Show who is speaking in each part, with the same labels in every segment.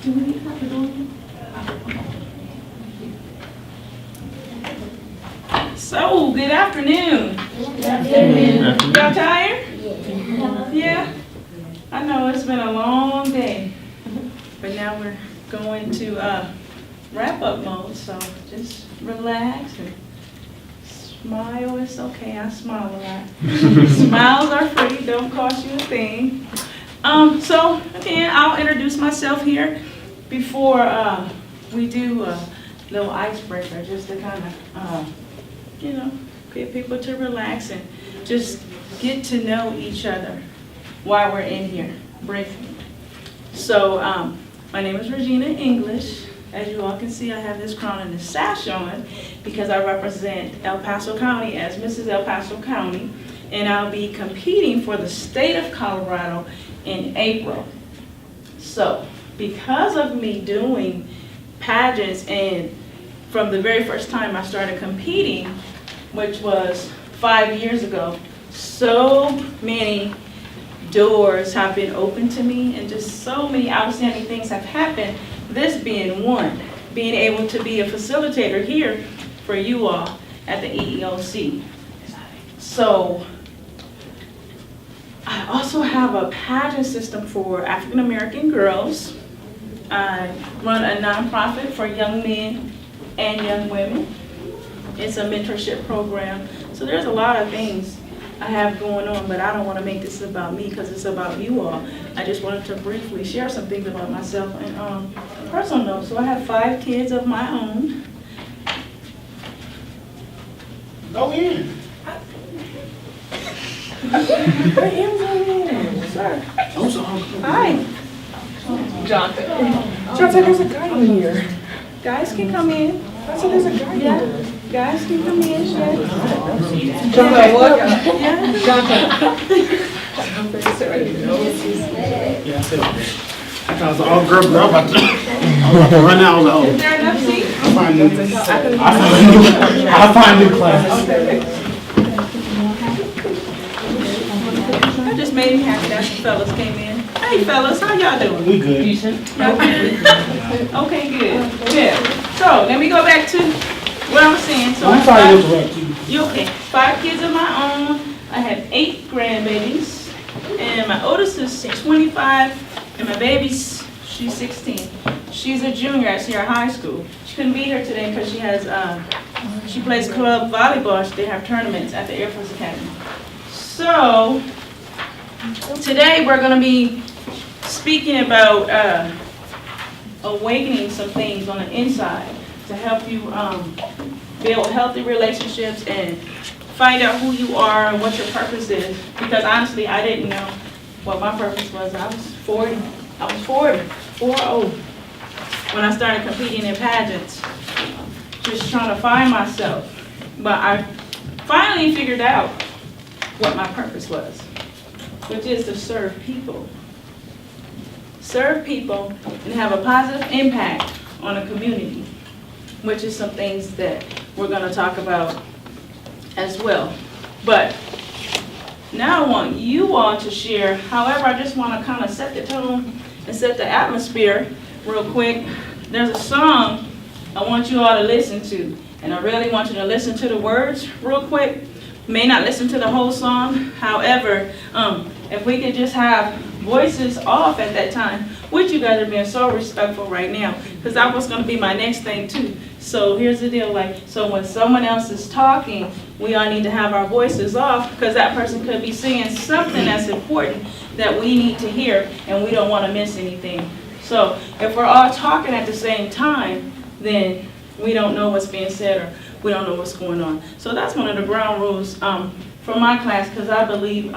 Speaker 1: So, good afternoon. Good afternoon. Y'all tired? Yeah. I know it's been a long day, but now we're going to wrap up mode, so just relax and smile. It's okay, I smile a lot. Smiles are free, don't cost you a thing. So again, I'll introduce myself here before we do a little icebreaker, just to kind of, get people to relax and just get to know each other while we're in here, briefly. So my name is Regina English. As you all can see, I have this crown and this sash on because I represent El Paso County as Mrs. El Paso County, and I'll be competing for the state of Colorado in April. So because of me doing pageants, and from the very first time I started competing, which was 5 years ago, so many doors have been opened to me and just so many outstanding things have happened, this being one, being able to be a facilitator here for you all at the EEOC. So I also have a pageant system for African American girls. I run a nonprofit for young men and young women. It's a mentorship program. So there's a lot of things I have going on, but I don't want to make this about me because it's about you all. I just wanted to briefly share some things about myself and personal notes. So I have 5 kids of my own.
Speaker 2: Go in.
Speaker 1: Sir.
Speaker 2: I'm sorry.
Speaker 1: Hi.
Speaker 3: Jonathan, there's a guy in here.
Speaker 1: Guys can come in.
Speaker 3: I said there's a guy in here.
Speaker 1: Guys can come in. Yeah.
Speaker 3: Jonathan, what?
Speaker 1: Yeah.
Speaker 3: Jonathan. Sit right here.
Speaker 2: Yeah, I said I thought it was an all girl girl about to run out. I was
Speaker 1: Is there enough seats?
Speaker 2: I'll find new class.
Speaker 1: That just made me happy that some fellas came in. Hey fellas, how y'all doing?
Speaker 2: We good.
Speaker 1: Y'all good? Okay, good. Good. So let me go back to what I was saying. So
Speaker 2: I'm sorry to interrupt you.
Speaker 1: You okay? 5 kids of my own. I have 8 grandbabies, and my oldest is 25, and my baby's she's 16. She's a junior at Sierra High School. She couldn't be here today because she has she plays club volleyball. They have tournaments at the Air Force Academy. So today we're going to be speaking about awakening some things on the inside to help you build healthy relationships and find out who you are and what your purpose is. Because honestly, I didn't know what my purpose was. I was 40 when I started competing in pageants, just trying to find myself. But I finally figured out what my purpose was, which is to serve people. Serve people and have a positive impact on a community, which is some things that we're going to talk about as well. But now I want you all to share. However, I just want to kind of set the tone and set the atmosphere real quick. There's a song I want you all to listen to, and I really want you to listen to the words real quick. You may not listen to the whole song. However, if we could just have voices off at that time, which you guys are being so respectful right now, because that was going to be my next thing too. So here's the deal, so when someone else is talking, we all need to have our voices off, because that person could be saying something that's important that we need to hear, and we don't want to miss anything. So if we're all talking at the same time, then we don't know what's being said, or we don't know what's going on. So that's one of the ground rules for my class, because I believe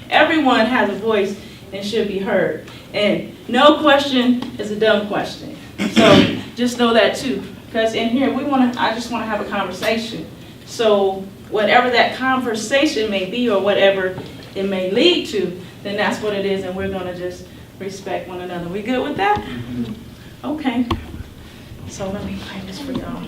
Speaker 1: everyone has a voice and should be heard. And no question is a dumb question. So just know that too. Because in here, I just want to have a conversation. So whatever that conversation may be, or whatever it may lead to, then that's what it is, and we're going to just respect one another. We good with that? Okay. So let me play this for y'all.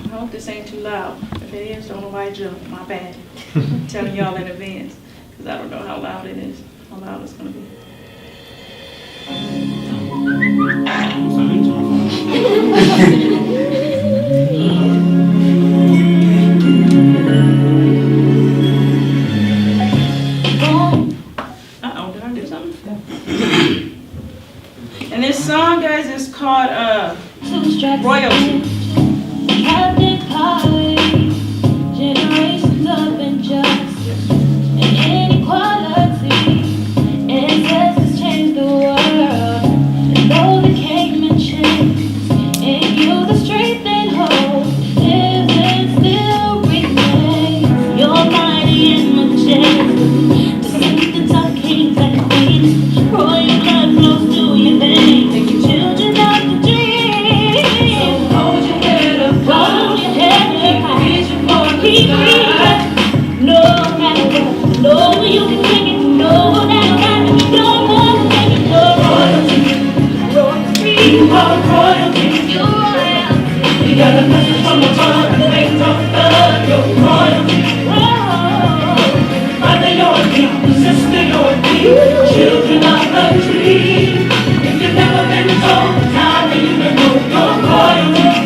Speaker 1: I hope this ain't too loud. If it is, don't nobody jump. My bad. I'm telling y'all in advance, because I don't know how loud it is. how loud it's gonna be. Uh-oh, did I do something? And this song, guys, is called Royalty.
Speaker 4: Captain Polly, generations of injustice and inequality. Ancestors changed the world, and though they came and changed, in you the strength and hope lives and still remains. You're mighty and majestic, descendants of kings and queens. Royal blood flows through your veins, children of the dream. So hold your head up high, keep reaching, no matter what. No, you can take it, no matter what. No more take it, no royalty. Royalty, you are royalty. You're royalty. You got a message from the Father, wait on God, you're royalty. Mother, you're a king, sister, you're a king, children of the dream. If you've never been told, time for you to know you're royalty.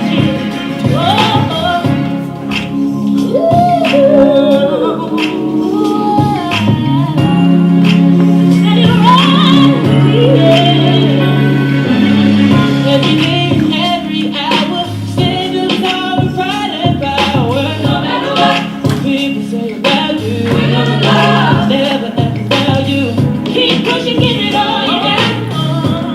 Speaker 4: Every day and every hour, stand up tall and fight and power. No matter what people say about you, we're gonna love, never ever fail you. Keep pushing, give it all you got.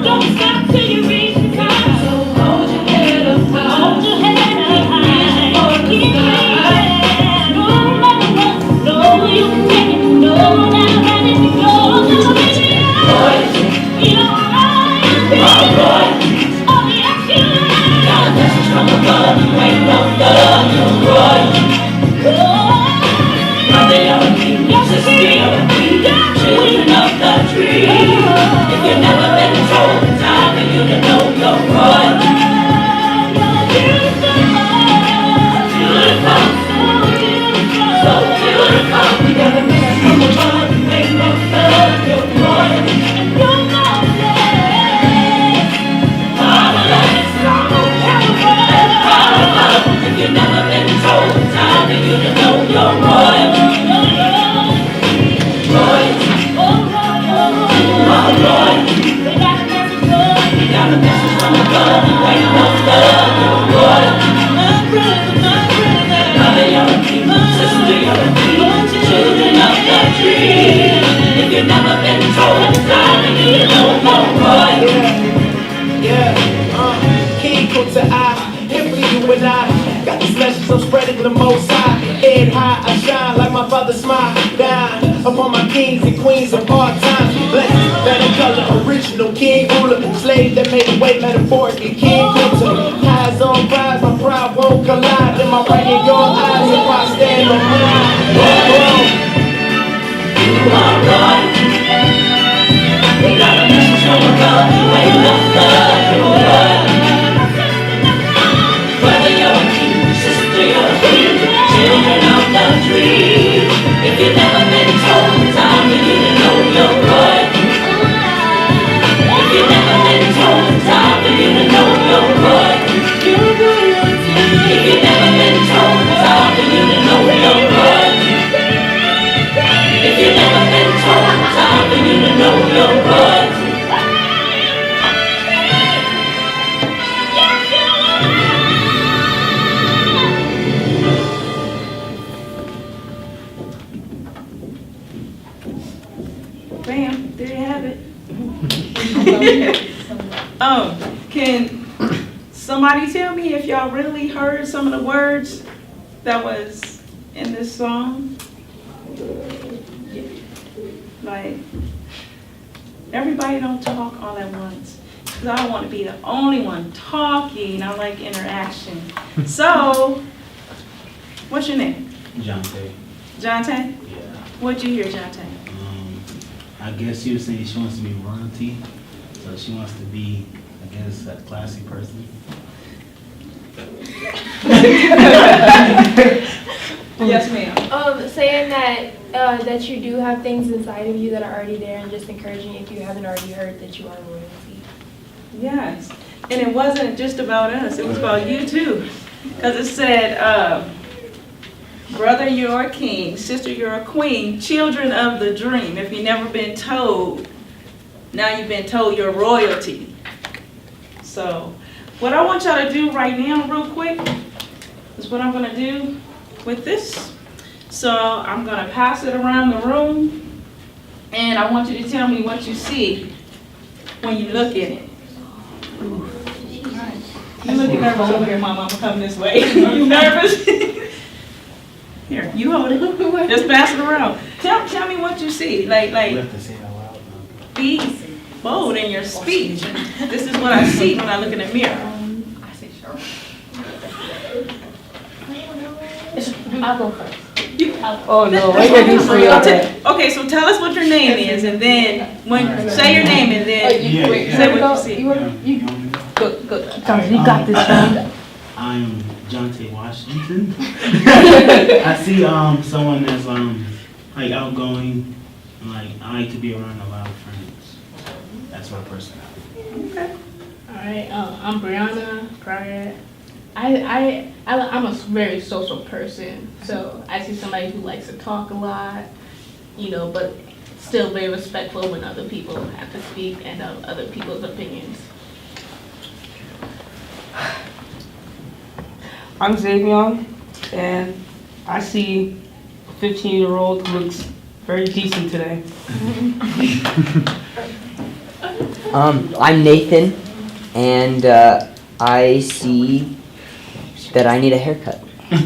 Speaker 4: Don't stop till you reach the top. So hold your head up high, hold your head up high. Keep reaching, no matter what. No, you can take it, no matter what. If you go, no matter what. You're right. Oh, yes, you are. Got a message from above, you ain't no love, you're royalty. Mother, you're a king, sister, you're a queen, children of the dream. If you've never been told, time for you to know you're royalty. Beautiful, so beautiful. We got a message from above, you ain't no love, you're royalty. You're marvelous, marvelous, powerful. If you've never been told, time for you to know you're royalty. Royalty, royalty. We got a message from above, you ain't no love, you're royalty. My brother, mother, you're a king, sister, you're a queen, children of the dream. If you've never been told, time for you to know you're royalty.
Speaker 5: King put to eye, simply you and I got this message I'm spreading the most high. Head high, I shine like my father smile. Down upon my kings and queens of all times. Blessed, better color, original king ruler. Slave that made way metaphorically, king Kunta. Eyes on prize, my pride won't collide. Am I right in your eyes if I stand on mine?
Speaker 4: You are royalty. We got a message from above, you ain't no love, you're royalty. Whether you're a king, sister, you're a queen, children of the dream. If you've never been told, time for you to know you're royalty. If you've never been told, time for you to know you're royalty. If you've never been told, time for you to know you're royalty. If you've never been told, time for you to know you're royalty.
Speaker 1: Bam, there you have it. Can somebody tell me if y'all really heard some of the words that was in this song? Like, everybody don't talk all at once. Because I don't want to be the only one talking. I like interaction. So, what's your name?
Speaker 2: Jonte.
Speaker 1: Jonte?
Speaker 2: Yeah.
Speaker 1: What'd you hear, Jonte?
Speaker 2: I guess you were saying she wants to be royalty, so she wants to be, I guess, a classy person.
Speaker 1: Yes, ma'am.
Speaker 3: Say
Speaker 6: saying that that you do have things inside of you that are already there, and just encouraging if you haven't already heard that you are royalty.
Speaker 1: Yes, and it wasn't just about us, it was about you too. Because it said, brother, you're a king, sister, you're a queen, children of the dream. If you've never been told, now you've been told you're royalty. So, what I want y'all to do right now, real quick, is what I'm gonna do with this. So, I'm gonna pass it around the room, and I want you to tell me what you see when you look at it. You looking nervous over here, Mama. I'm coming this way. Are you nervous? Here, you hold it. Just pass it around. Tell me what you see.
Speaker 2: You
Speaker 1: Like,
Speaker 2: have to say it out loud.
Speaker 1: be bold in your speech. This is what I see when I look in the mirror.
Speaker 3: I say sure.
Speaker 6: I'll go first.
Speaker 3: Oh no, why you do free on that?
Speaker 1: Okay, so tell us what your name is, and then say your name, and then
Speaker 2: Yeah,
Speaker 3: Wait,
Speaker 2: yeah.
Speaker 1: say what you
Speaker 3: go.
Speaker 1: see.
Speaker 2: You want me to go?
Speaker 3: Go. You got this, man.
Speaker 2: I'm Jonte Washington. I see someone that's like outgoing, and like I like to be around a lot of friends. That's my personality.
Speaker 4: Alright, I'm Brianna Pryor. I'm a very social person, so I see somebody who likes to talk a lot, you know, but still very respectful when other people have to speak and of other people's opinions.
Speaker 3: I'm Xavion, and I see a 15-year-old who looks very decent today.
Speaker 7: I'm Nathan, and I see that I need a haircut.
Speaker 8: Okay,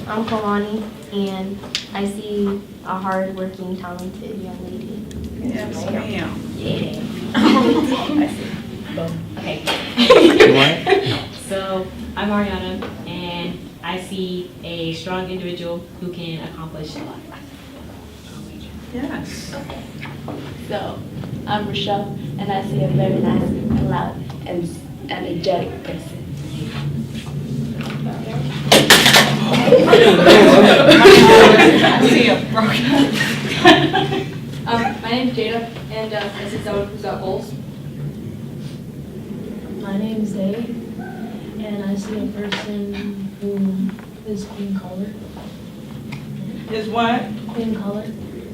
Speaker 8: I'm Kalani, and I see a hard-working, talented young lady.
Speaker 1: Yes, ma'am.
Speaker 9: Okay,
Speaker 7: You want it?
Speaker 9: so I'm Ariana, and I see a strong individual who can accomplish a lot.
Speaker 1: Yes.
Speaker 6: So, I'm Rochelle, and I see a very nice, loud, and energetic person.
Speaker 10: My name's Jada, and I see someone who's got goals.
Speaker 8: My name's Dave, and I see a person who is queen color.
Speaker 1: Is what?
Speaker 8: Queen color.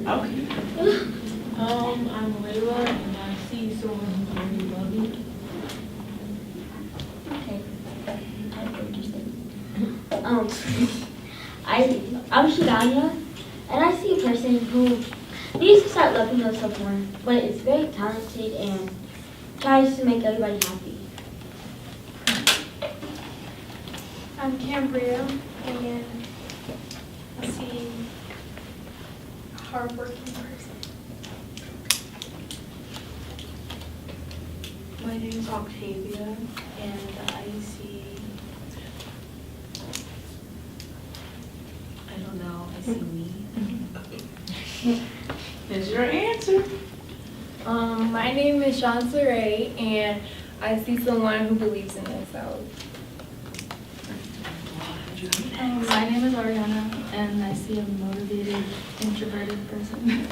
Speaker 1: Okay.
Speaker 6: I'm Layla, and I see someone who's very loving.
Speaker 8: Okay. I'm Shidanya, and I see a person who needs to start loving themselves more, but is very talented and tries to make everybody happy.
Speaker 6: I'm Cambria, and I see a hardworking person.
Speaker 10: My name's Octavia, and I see, I don't know, I see me.
Speaker 1: Is your answer?
Speaker 6: My name is Shansa Ray, and I see someone who believes in themselves.
Speaker 10: My name is Ariana, and I see a motivated, introverted person.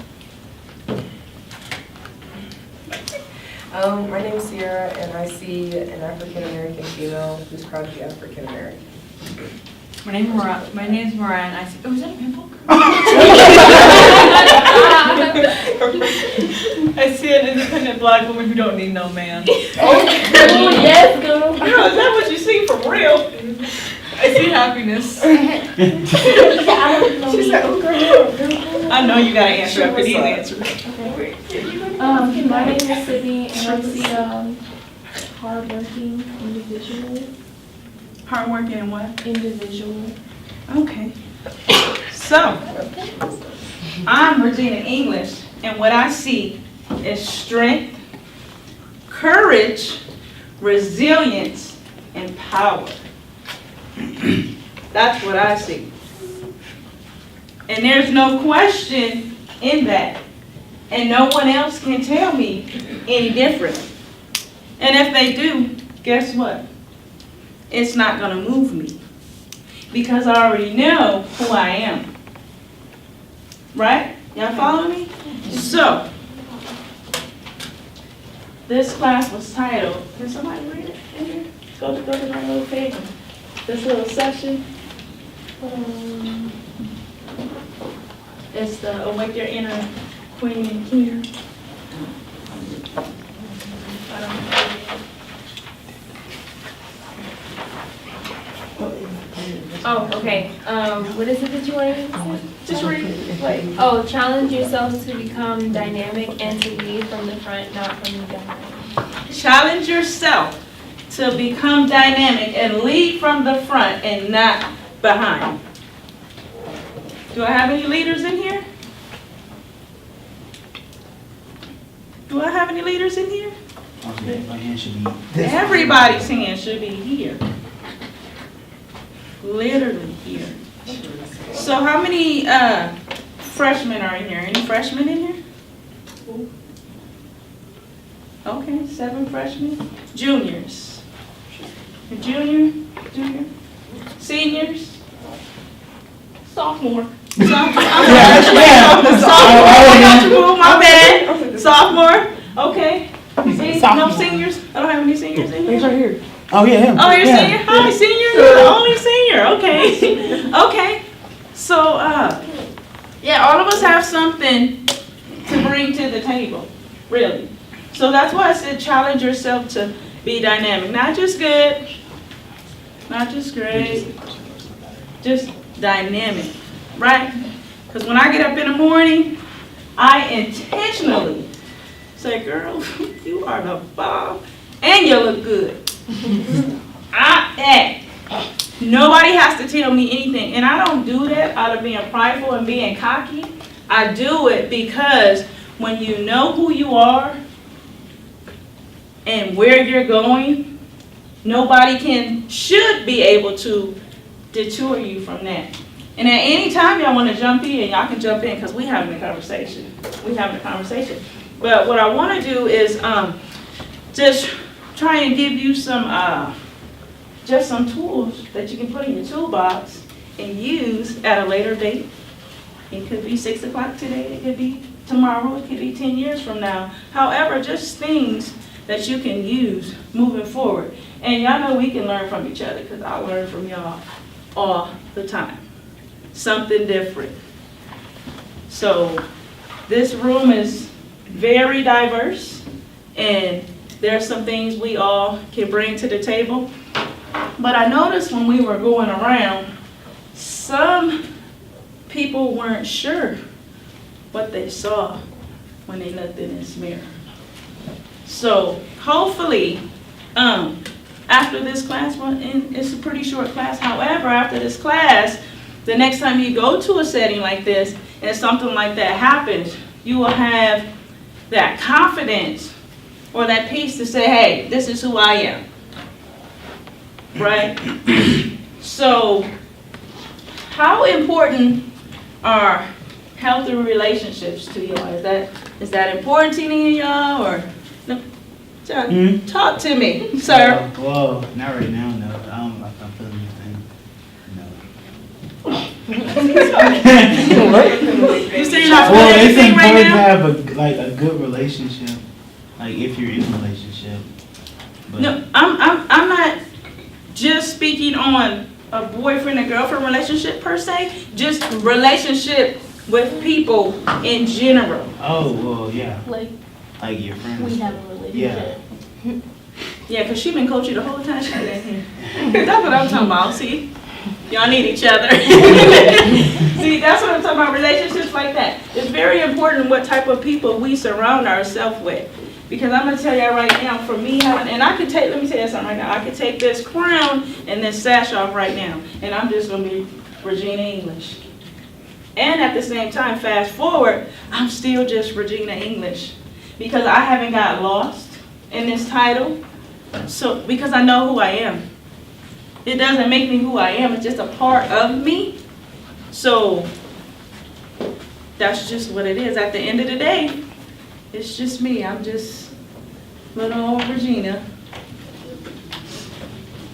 Speaker 3: My name is Sierra, and I see an African-American female who's proud to be African-American.
Speaker 10: My name is Mariah, and I see, oh, is that a pimple? I see an independent black woman who don't need no man.
Speaker 6: Yes, girl.
Speaker 1: Girl, is that what you see for real?
Speaker 10: I see happiness.
Speaker 3: She said, oh, girl.
Speaker 1: I know you gotta answer after these answers.
Speaker 6: My name is Sydney, and I see hardworking
Speaker 1: Hardworking and what?
Speaker 6: individual.
Speaker 1: Okay. So, I'm Regina English, and what I see is strength, courage, resilience, and power. That's what I see. And there's no question in that. And no one else can tell me any different. And if they do, guess what? It's not gonna move me. because I already know who I am. Right? Y'all follow me? So, this class was titled, can somebody read it in here? Go to my little page, this little section. It's the Awake Your Inner Queen and King. I don't know.
Speaker 10: Oh, okay. What is it that you want to read?
Speaker 1: Just read it. Wait.
Speaker 10: Oh, challenge yourself to become dynamic and to lead from the front, not from the behind.
Speaker 1: Challenge yourself to become dynamic and lead from the front and not behind. Do I have any leaders in here? Do I have any leaders in here?
Speaker 2: Okay, my hand should be this.
Speaker 1: Everybody's hand should be here. Literally here. So how many freshmen are in here? Any freshmen in here? Okay, 7 freshmen. Juniors. A junior? Seniors? Sophomore. Sophomore. I got you, boo, my bad. Sophomore. Okay. No seniors? I don't have any seniors in here.
Speaker 3: He's right here.
Speaker 2: Oh, yeah, him.
Speaker 1: Oh, you're
Speaker 2: Yeah.
Speaker 1: senior? Hi, senior. You're the only senior. Okay. Okay. So, yeah, all of us have something to bring to the table, really. So that's why I said challenge yourself to be dynamic. Not just good, not just great, just dynamic, right? Because when I get up in the morning, I intentionally say, girl, you are the bomb, and you look good. Nobody has to tell me anything. And I don't do that out of being prideful and being cocky. I do it because when you know who you are and where you're going, nobody should be able to detour you from that. And at any time y'all want to jump in, y'all can jump in because we're having a conversation. But what I want to do is just try and give you some tools that you can put in your toolbox and use at a later date. It could be 6 o'clock today, it could be tomorrow, it could be 10 years from now. However, just things that you can use moving forward. And y'all know we can learn from each other because I learn from y'all all the time. Something different. So this room is very diverse and there are some things we all can bring to the table. But I noticed when we were going around, some people weren't sure what they saw when they looked in this mirror. So hopefully, after this class, and it's a pretty short class, however, after this class, the next time you go to a setting like this and something like that happens, you will have that confidence or that peace to say, hey, this is who I am. Right? So, how important are healthy relationships to y'all? Is that important to any of y'all, or no? John, talk to me, sir.
Speaker 2: Well, not right now, no. I don't know if I'm feeling anything. No.
Speaker 1: You say you're not
Speaker 2: Well,
Speaker 1: feeling
Speaker 2: it's
Speaker 1: anything right
Speaker 2: important to
Speaker 1: now?
Speaker 2: have a good relationship, like if you're in a relationship. But
Speaker 1: No, I'm not just speaking on a boyfriend and girlfriend relationship per se, just relationship with people in general.
Speaker 2: Oh, well, yeah.
Speaker 10: Like,
Speaker 2: Like your friends.
Speaker 10: we have a relationship.
Speaker 2: Yeah.
Speaker 1: Yeah, because she been coaching the whole time she been in here. That's what I'm talking about, see? Y'all need each other. See, that's what I'm talking about, relationships like that. It's very important what type of people we surround ourselves with. Because I'm gonna tell y'all right now, for me, and I could take, let me tell you something right now. I could take this crown and this sash off right now, and I'm just gonna be Regina English. And at the same time, fast forward, I'm still just Regina English. Because I haven't got lost in this title. So, because I know who I am. It doesn't make me who I am, it's just a part of me. So, that's just what it is. At the end of the day, it's just me. I'm just little old Regina.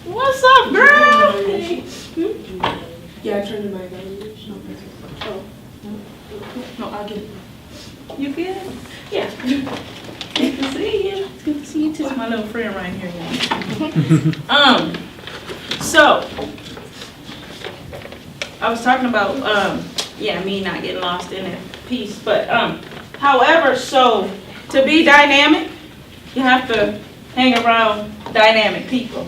Speaker 1: What's up, girl?
Speaker 10: Yeah, I turned in my evaluation.
Speaker 1: Oh. No, I'll get it. You good? Yeah. Good to see you. It's good to see you too. My little friend right here. Y'all. So I was talking about me not getting lost in that piece, but however, so to be dynamic, you have to hang around dynamic people.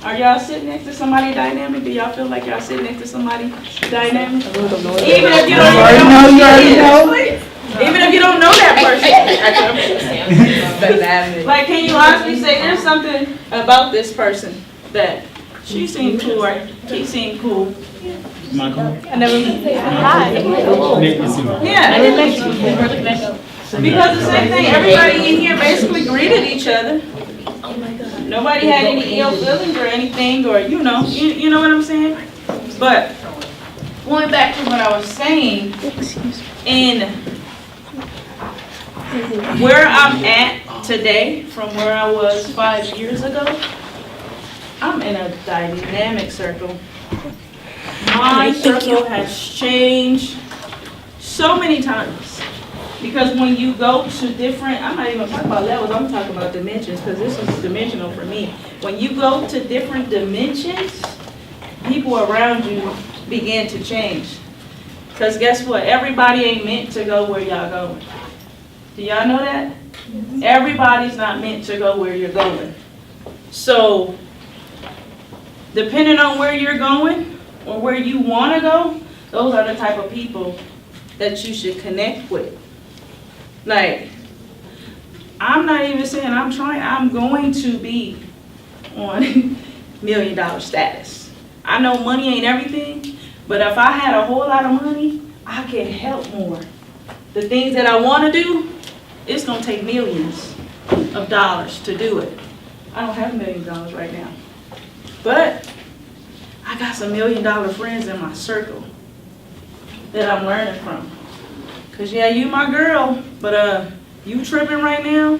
Speaker 1: Are y'all sitting next to somebody dynamic? Do y'all feel like y'all sitting next to somebody dynamic? Even if you don't know, even if you don't know that person. Like, can you honestly say there's something about this person that she seemed cool or he seemed cool?
Speaker 2: Michael?
Speaker 1: I never hi. Yeah. Because the same thing, everybody in here basically greeted each other. Nobody had any ill feelings or anything, or you know what I'm saying? But going back to what I was saying, in where I'm at today from where I was 5 years ago, I'm in a dynamic circle. My circle has changed so many times. Because when you go to different, I'm not even talking about levels, I'm talking about dimensions, because this is dimensional for me. When you go to different dimensions, people around you begin to change. Because guess what? Everybody ain't meant to go where y'all going. Do y'all know that? Everybody's not meant to go where you're going. So, depending on where you're going, or where you want to go, those are the type of people that you should connect with. Like, I'm not even saying I'm going to be on $1 million status. I know money ain't everything, but if I had a whole lot of money, I can help more. The things that I want to do, it's going to take millions of dollars to do it. I don't have $1 million right now. But I got some $1 million friends in my circle that I'm learning from. Cause yeah, you my girl, but you tripping right now,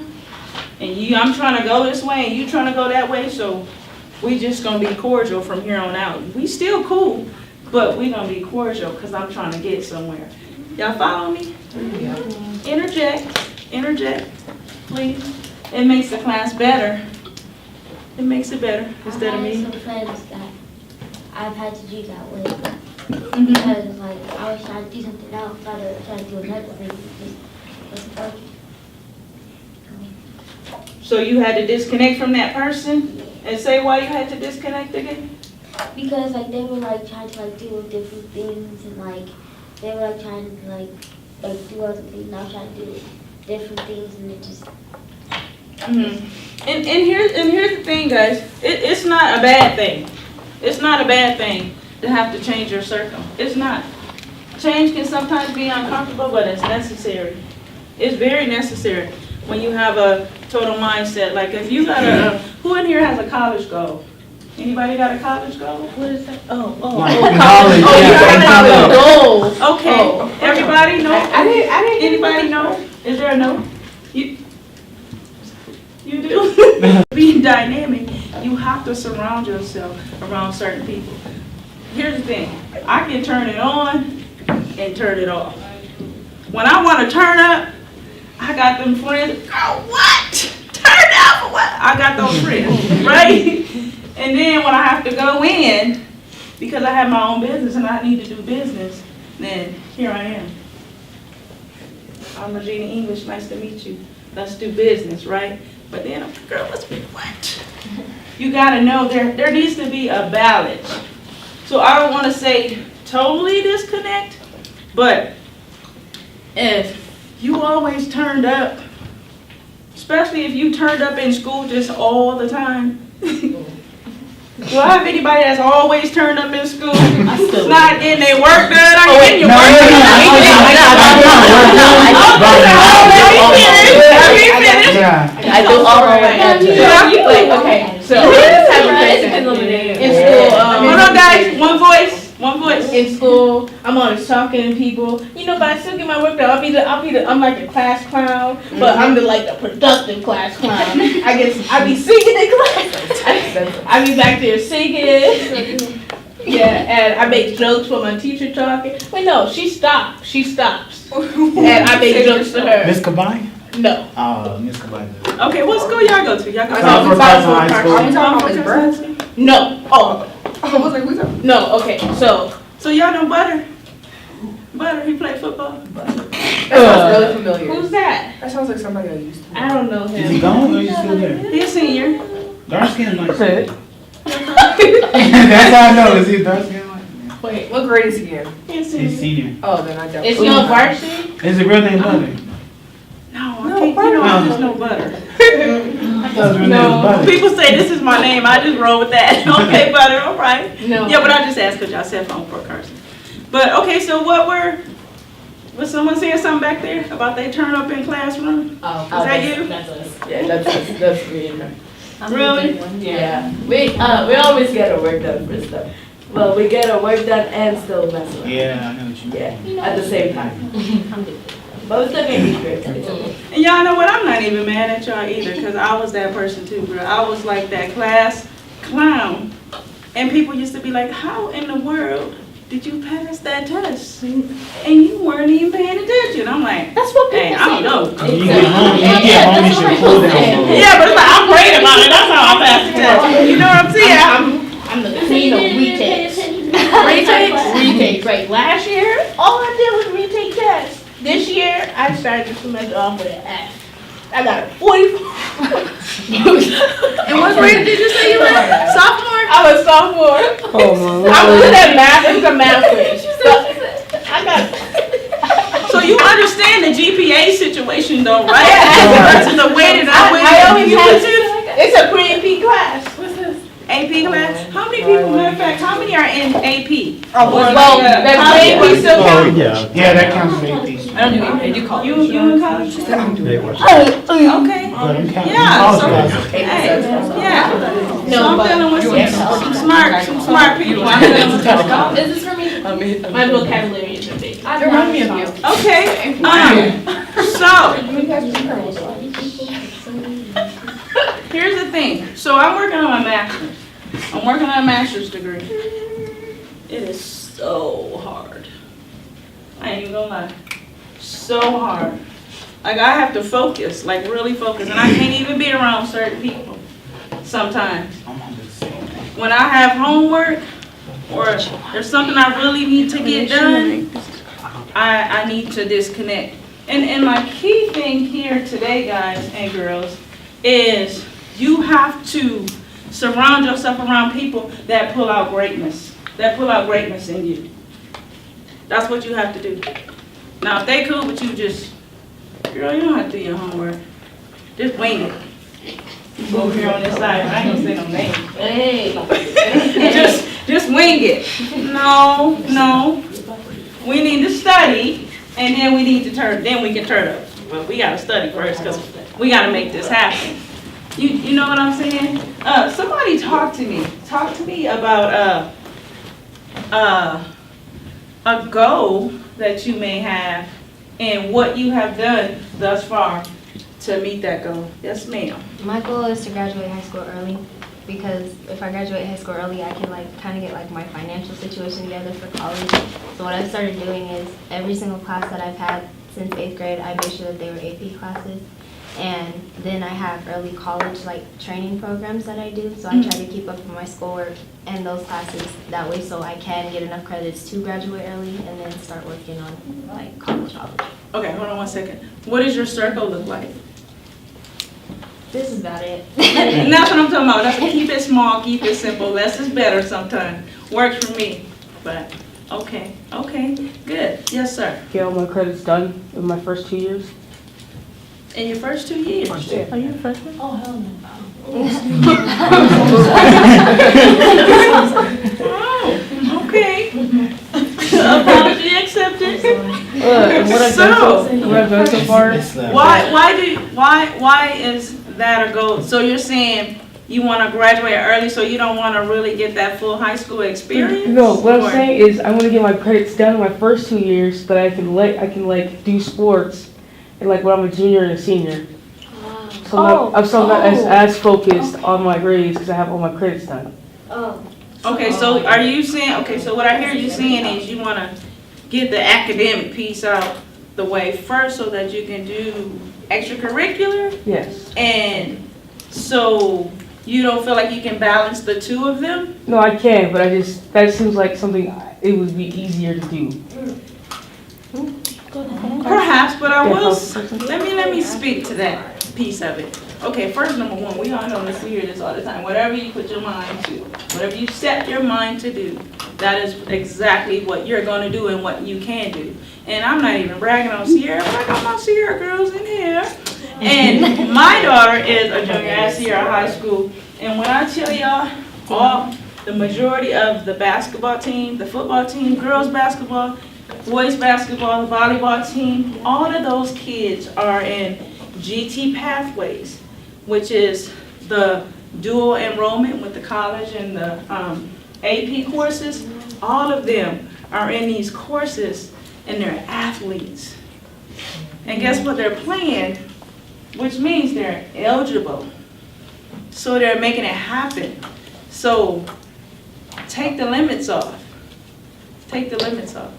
Speaker 1: and I'm trying to go this way, and you trying to go that way, so we just gonna be cordial from here on out. We still cool, but we gonna be cordial, cause I'm trying to get somewhere. Y'all follow me? Yeah. Interject, please. It makes the class better. It makes it better instead of me.
Speaker 8: I have some friends that I've had to do that with. Because like I was trying to do something else, trying to do another thing, it just wasn't working.
Speaker 1: So you had to disconnect from that person, and say why you had to disconnect again?
Speaker 8: Because like they were like trying to like do different things, and like they were like trying to like do other things, and I was trying to do different things, and it just.
Speaker 1: And here's the thing, guys. It's not a bad thing. It's not a bad thing to have to change your circle. It's not. Change can sometimes be uncomfortable, but it's necessary. It's very necessary when you have a total mindset. Like if you got who in here has a college goal? Anybody got a college goal? What is that? Oh,
Speaker 2: College.
Speaker 1: Oh, you got a goal. Okay. Everybody know? I didn't. Anybody know? Is there a no? You do? Being dynamic, you have to surround yourself around certain people. Here's the thing. I can turn it on and turn it off. When I want to turn up, I got them friends. Girl, what? Turn up for what? I got those friends, right? And then when I have to go in, because I have my own business and I need to do business, then here I am. I'm Regina English. Nice to meet you. Let's do business, right? But then, girl, let's be what? You gotta know there needs to be a balance. So I don't want to say totally disconnect, but if you always turned up, especially if you turned up in school just all the time. Do I have anybody that's always turned up in school? Not getting their work done? Are you getting your work done?
Speaker 7: I do all right.
Speaker 1: Okay, so let's have a question. In school, hold on guys, one voice. In school, I'm always talking to people, but I still get my work done. I'm like the class clown, but I'm the productive class clown. I guess I be singing in class. I be back there singing. Yeah, and I make jokes when my teacher talking. Wait, no, she stops. She stops. And I make jokes to her.
Speaker 2: Miss Kabay?
Speaker 1: No.
Speaker 2: Oh, Miss Kabay.
Speaker 1: Okay, what school y'all go to? Y'all go to
Speaker 2: Southford Carson High School.
Speaker 1: Are we talking about Nebraska? No. Oh.
Speaker 10: I was like, what's up?
Speaker 1: No. Okay. So y'all know Butter? Butter. He played football.
Speaker 10: That sounds really familiar.
Speaker 1: Who's that?
Speaker 10: That sounds like somebody I used to.
Speaker 1: I don't know
Speaker 2: Is he
Speaker 1: him.
Speaker 2: gone or is he still there?
Speaker 1: He's a senior.
Speaker 2: Dark skin like
Speaker 3: Okay.
Speaker 2: That's how I know. Is he dark skin like?
Speaker 10: Wait, what grade is he in?
Speaker 1: He's a
Speaker 2: He's
Speaker 1: senior.
Speaker 2: senior.
Speaker 10: Oh, then I definitely.
Speaker 1: Is he on varsity?
Speaker 2: Is it real name Butter?
Speaker 1: No, I can't. You know, I just know Butter.
Speaker 2: I thought his real name was Butter.
Speaker 1: People say this is my name. I just roll with that. Okay, Butter. All right.
Speaker 10: No.
Speaker 1: Yeah, but I just asked because y'all said phone for Carson. But okay, so was someone saying something back there about they turn up in classroom?
Speaker 6: Oh,
Speaker 1: Is that you?
Speaker 6: That's us.
Speaker 10: Yeah, that's me and her.
Speaker 1: Really?
Speaker 6: Yeah. We always get our work done for stuff. Well, we get our work done and still mess around.
Speaker 2: Yeah, I know what you mean.
Speaker 6: Yeah, at the same time. But we still can be great.
Speaker 1: And y'all know what? I'm not even mad at y'all either because I was that person too, bro. I was like that class clown. And people used to be like, how in the world did you pass that test? And you weren't even paying attention. I'm like,
Speaker 6: That's what people
Speaker 1: hey, I don't know.
Speaker 2: You get home, you should pull down.
Speaker 1: Yeah, but it's like, I'm great about it. That's how I passed the test. You know what I'm saying?
Speaker 6: I'm the queen of retakes.
Speaker 1: Retakes. Right. Last year, all I did was retake tests. This year, I started the semester off with an F. I got a 44.
Speaker 10: And what grade did you say you were in? Sophomore?
Speaker 1: I was sophomore.
Speaker 3: Oh my
Speaker 1: I
Speaker 3: lord.
Speaker 1: was at math. It was a math quiz. I got. So you understand the GPA situation, though, right? Versus the way that I always have. It's a pre-AP class. What's this? AP class? How many people, matter of fact, how many are in AP? Well, that AP still counts.
Speaker 2: Yeah, that counts as AP.
Speaker 10: I don't do AP, I do college.
Speaker 1: You in college?
Speaker 10: I'm doing it.
Speaker 1: Okay.
Speaker 2: But them count.
Speaker 1: Yeah, so-
Speaker 2: College classes.
Speaker 1: Hey, yeah. So
Speaker 6: No,
Speaker 1: I'm
Speaker 6: but-
Speaker 1: dealing with some smart people. I'm dealing with some-
Speaker 6: Is this for me?
Speaker 1: My vocabulary is big.
Speaker 10: They remind me of you.
Speaker 1: Okay, here's the thing. So I'm working on my master's. I'm working on a master's degree. It is so hard. I ain't even gonna lie. So hard. Like I have to focus, like really focus, and I can't even be around certain people sometimes.
Speaker 2: I'm on the same.
Speaker 1: When I have homework or there's something I really need to get done, I need to disconnect. And my key thing here today, guys and girls, is you have to surround yourself around people that pull out greatness, in you. That's what you have to do. Now, if they cool with you, just, girl, you don't have to do your homework. Just wing it. You over here on this side, I ain't gonna say no name.
Speaker 6: Hey.
Speaker 1: Just wing it. No. We need to study, and then we need to then we can turn up. Well, we gotta study first, because we gotta make this happen. You know what I'm saying? Somebody talk to me. Talk to me about a goal that you may have and what you have done thus far to meet that goal. Yes, ma'am.
Speaker 11: My goal is to graduate high school early, because if I graduate high school early, I can kind of get my financial situation together for college. So what I've started doing is every single class that I've had since 8th grade, I made sure that they were AP classes. And then I have early college training programs that I do. So I try to keep up with my schoolwork and those classes that way, so I can get enough credits to graduate early and then start working on college.
Speaker 1: Okay, hold on one second. What does your circle look like?
Speaker 11: This is about it.
Speaker 1: And that's what I'm talking about. That's keep it small, keep it simple. Less is better sometimes. Works for me. But okay, good. Yes, sir.
Speaker 3: Get all my credits done in my first 2 years.
Speaker 1: In your first 2 years.
Speaker 3: Are you a freshman?
Speaker 6: Oh, hell no.
Speaker 1: Oh, okay. Apology accepted.
Speaker 3: What I've done so far.
Speaker 1: Why is that a goal? So you're saying you want to graduate early, so you don't want to really get that full high school experience?
Speaker 3: No, what I'm saying is I want to get my credits done in my first 2 years, so that I can do sports, and when I'm a junior and a senior. So I'm not as focused on my grades because I have all my credits done.
Speaker 8: Oh.
Speaker 1: Okay, so are you saying, okay, so what I hear you saying is you want to get the academic piece out the way first so that you can do extracurricular?
Speaker 3: Yes.
Speaker 1: And so you don't feel like you can balance the two of them?
Speaker 3: No, I can, but that seems like something it would be easier to do.
Speaker 1: Perhaps, but I
Speaker 3: Yeah,
Speaker 1: will,
Speaker 3: person.
Speaker 1: let me speak to that piece of it. Okay, first, number one, we all know this, we hear this all the time. Whatever you put your mind to, whatever you set your mind to do, that is exactly what you're gonna do and what you can do. And I'm not even bragging on Sierra, but I got my Sierra girls in here. And my daughter is a junior at Sierra High School. And when I tell y'all, the majority of the basketball team, the football team, girls basketball, boys basketball, the volleyball team, all of those kids are in GT Pathways, which is the dual enrollment with the college and the AP courses. All of them are in these courses and they're athletes. And guess what? They're playing, which means they're eligible. So they're making it happen. So take the limits off. Take the limits off.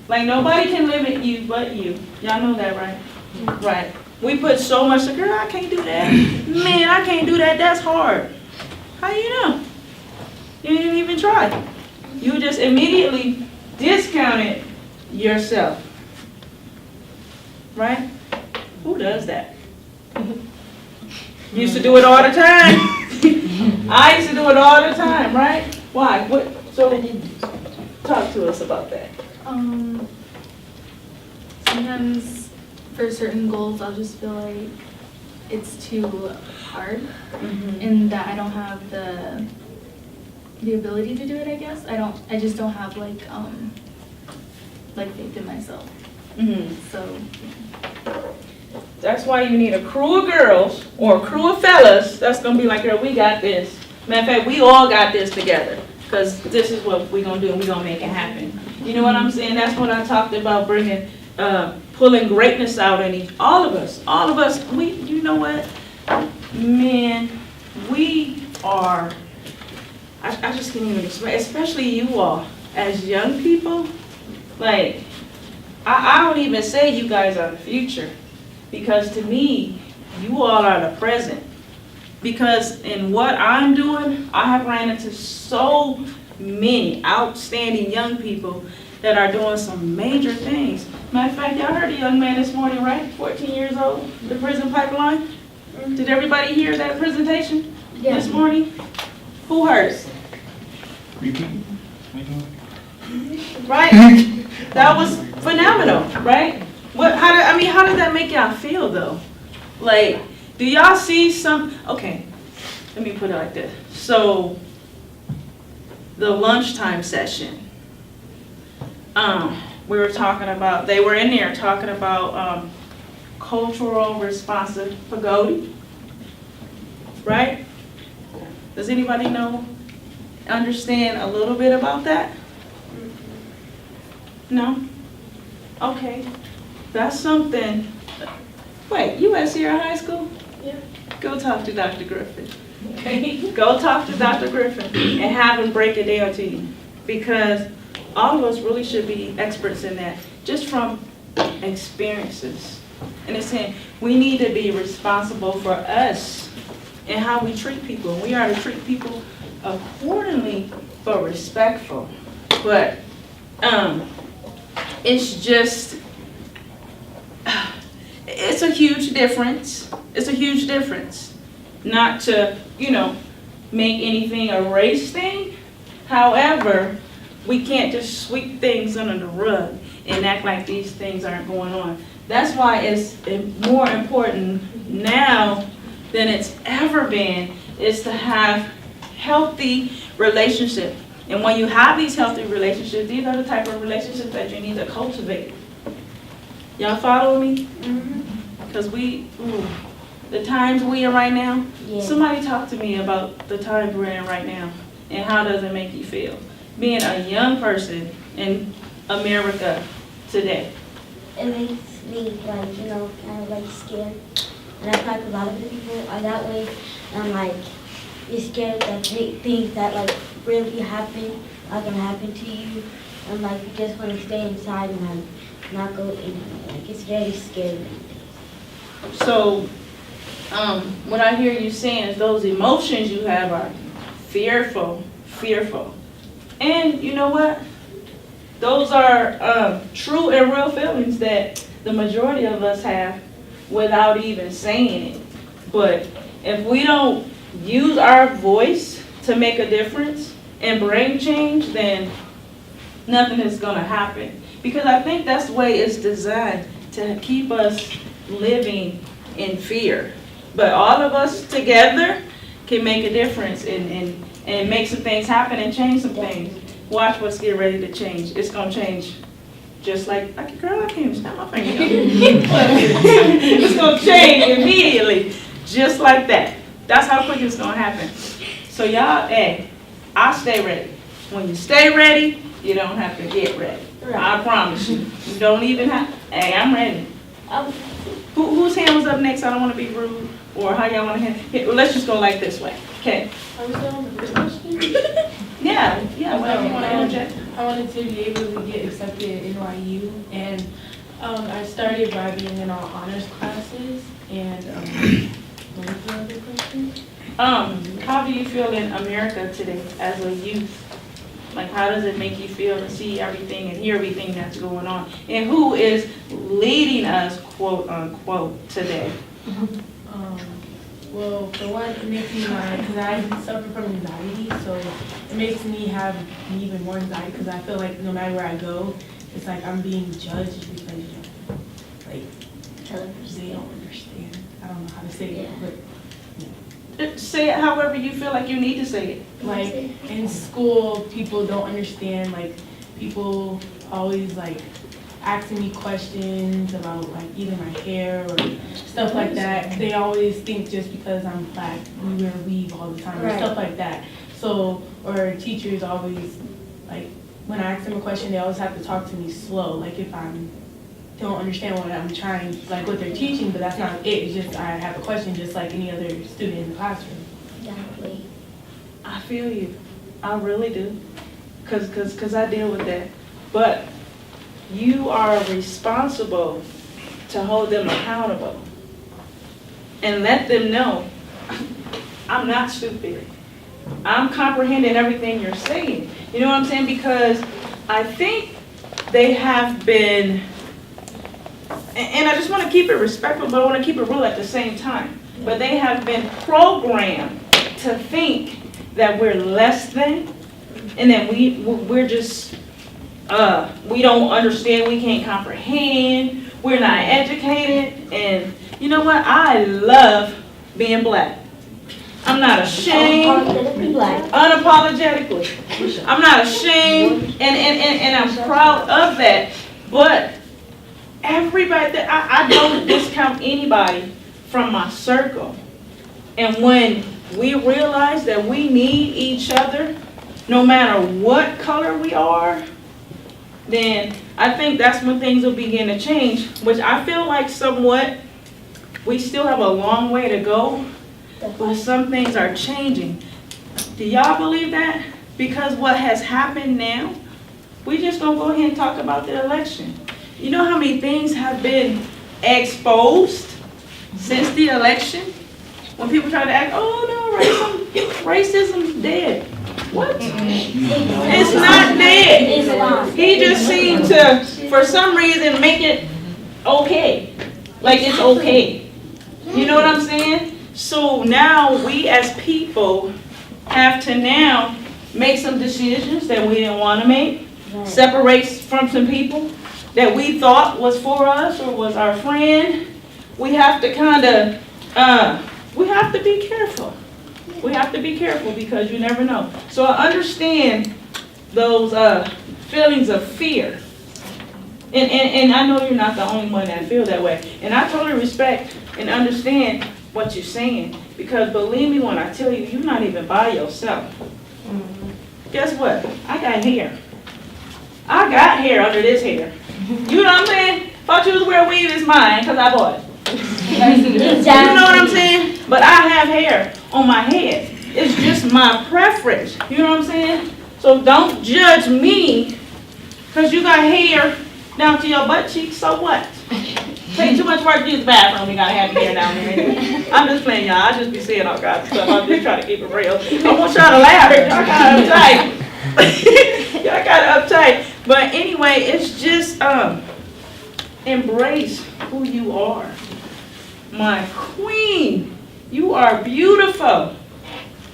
Speaker 1: Like nobody can limit you but you. Y'all know that, right? Right. We put so much, girl, I can't do that. Man, I can't do that. That's hard. How you know? You didn't even try. You just immediately discounted yourself. Right? Who does that? Used to do it all the time. I used to do it all the time, right? Why? What? So talk to us about that.
Speaker 10: Sometimes for certain goals, I'll just feel like it's too hard, and that I don't have the ability to do it. I guess I just don't have like faith in myself. So
Speaker 1: that's why you need a crew of girls or a crew of fellas that's gonna be like, girl, we got this. Matter of fact, we all got this together. Because this is what we're going to do and we're going to make it happen. You know what I'm saying? That's what I talked about, bringing, pulling greatness out in all of us. All of us, you know what? Man, we are, I just can't even explain, especially you all, as young people. Like, I don't even say you guys are the future. Because to me, you all are the present. Because in what I'm doing, I have ran into so many outstanding young people that are doing some major things. Matter of fact, y'all heard a young man this morning, right? 14 years old, the prison pipeline. Did everybody hear that presentation this morning? Who heard it? Right? That was phenomenal, right? How did that make y'all feel though? Like, do y'all see okay, let me put it like this. So, the lunchtime session, we were talking about, they were in there talking about cultural responsive pedagogy, right? Does anybody understand a little bit about that? No? Okay, that's something. Wait, you at Sierra High School?
Speaker 10: Yeah.
Speaker 1: Go talk to Dr. Griffin. Okay? Go talk to Dr. Griffin and have him break it down to you. Because all of us really should be experts in that, just from experiences. And it's saying we need to be responsible for us and how we treat people. And we are to treat people accordingly, but respectful. But it's just, it's a huge difference. It's a huge difference. Not to, make anything a race thing. However, we can't just sweep things under the rug and act like these things aren't going on. That's why it's more important now than it's ever been is to have healthy relationships. And when you have these healthy relationships, these are the type of relationships that you need to cultivate. Y'all follow me? Because the times we are right now, somebody talk to me about the times we're in right now and how does it make you feel? Being a young person in America today.
Speaker 8: It makes me kind of scared. And I feel like a lot of the people are that way. And I'm you're scared that things that really happen, gonna happen to you, and like you just want to stay inside and like not go anywhere. Like it's very scary.
Speaker 1: So, what I hear you saying is those emotions you have are fearful. And you know what? Those are true and real feelings that the majority of us have without even saying it. But if we don't use our voice to make a difference and bring change, then nothing is going to happen. Because I think that's the way it's designed, to keep us living in fear. But all of us together can make a difference and make some things happen and change some things. Watch what's getting ready to change. It's going to change just like girl, I can't even snap my finger. It's going to change immediately, just like that. That's how quick it's going to happen. So y'all, hey, I stay ready. When you stay ready, you don't have to get ready. Right. I promise you. You don't even have, hey, I'm ready. Whose hand was up next? I don't want to be rude. Or how y'all want to hand? Well, let's just go like this way. Okay.
Speaker 3: I was on the first question.
Speaker 1: Yeah, whatever you want to interject.
Speaker 3: I wanted to be able to get accepted at NYU, and I started by being in all honors classes. And what was the other question?
Speaker 1: How do you feel in America today as a youth? Like, how does it make you feel to see everything and hear everything that's going on? And who is leading us, quote unquote, today?
Speaker 3: Well, for one, it makes me mad because I suffer from anxiety, so it makes me have even more anxiety because I feel like no matter where I go, it's like I'm being judged because, like, they don't understand. I don't know how to say it, but
Speaker 1: say it however you feel like you need to say it.
Speaker 3: like in school, people don't understand. Like people always like asking me questions about like either my hair or stuff like that. They always think just because I'm black, we wear weave all the time or stuff like that. So, or teachers always like when I ask them a question, they always have to talk to me slow. Like if don't understand what I'm trying, like what they're teaching, but that's not it. It's just I have a question just like any other student in the classroom.
Speaker 8: Exactly.
Speaker 1: I feel you. I really do. Cause I deal with that. But you are responsible to hold them accountable and let them know I'm not stupid. I'm comprehending everything you're saying. You know what I'm saying? Because I think they have been, and I just want to keep it respectful, but I want to keep it real at the same time. But they have been programmed to think that we're less than, and that we're just, we don't understand, we can't comprehend, we're not educated, and you know what? I love being black. I'm not ashamed. Unapologetically. I'm not ashamed, and I'm proud of that. But everybody, I don't discount anybody from my circle. And when we realize that we need each other, no matter what color we are, then I think that's when things will begin to change, which I feel like somewhat we still have a long way to go, but some things are changing. Do y'all believe that? Because what has happened now, we just gonna go ahead and talk about the election. You know how many things have been exposed since the election? When people try to act, oh no, racism's dead. What? It's not dead. He just seemed to, for some reason, make it okay. Like it's okay. You know what I'm saying? So now we as people have to now make some decisions that we didn't want to make. Separate from some people that we thought was for us or was our friend. We have to kind of, we have to be careful. We have to be careful because you never know. So I understand those feelings of fear. And I know you're not the only one that feel that way. And I totally respect and understand what you're saying. Because believe me when I tell you, you're not even by yourself. Guess what? I got hair. I got hair under this hair. You know what I'm saying? Thought you was wearing weave, it's mine because I bought it. You know what I'm saying? But I have hair on my head. It's just my preference. You know what I'm saying? So don't judge me because you got hair down to your butt cheeks. So what? Take too much work to use the bathroom. You gotta have your hair down there. I'm just playing, y'all. I just be saying all kinds of stuff. I'm just trying to keep it real. I want y'all to laugh. Y'all kind of uptight. Y'all kind of uptight. But anyway, it's just embrace who you are. My queen, you are beautiful.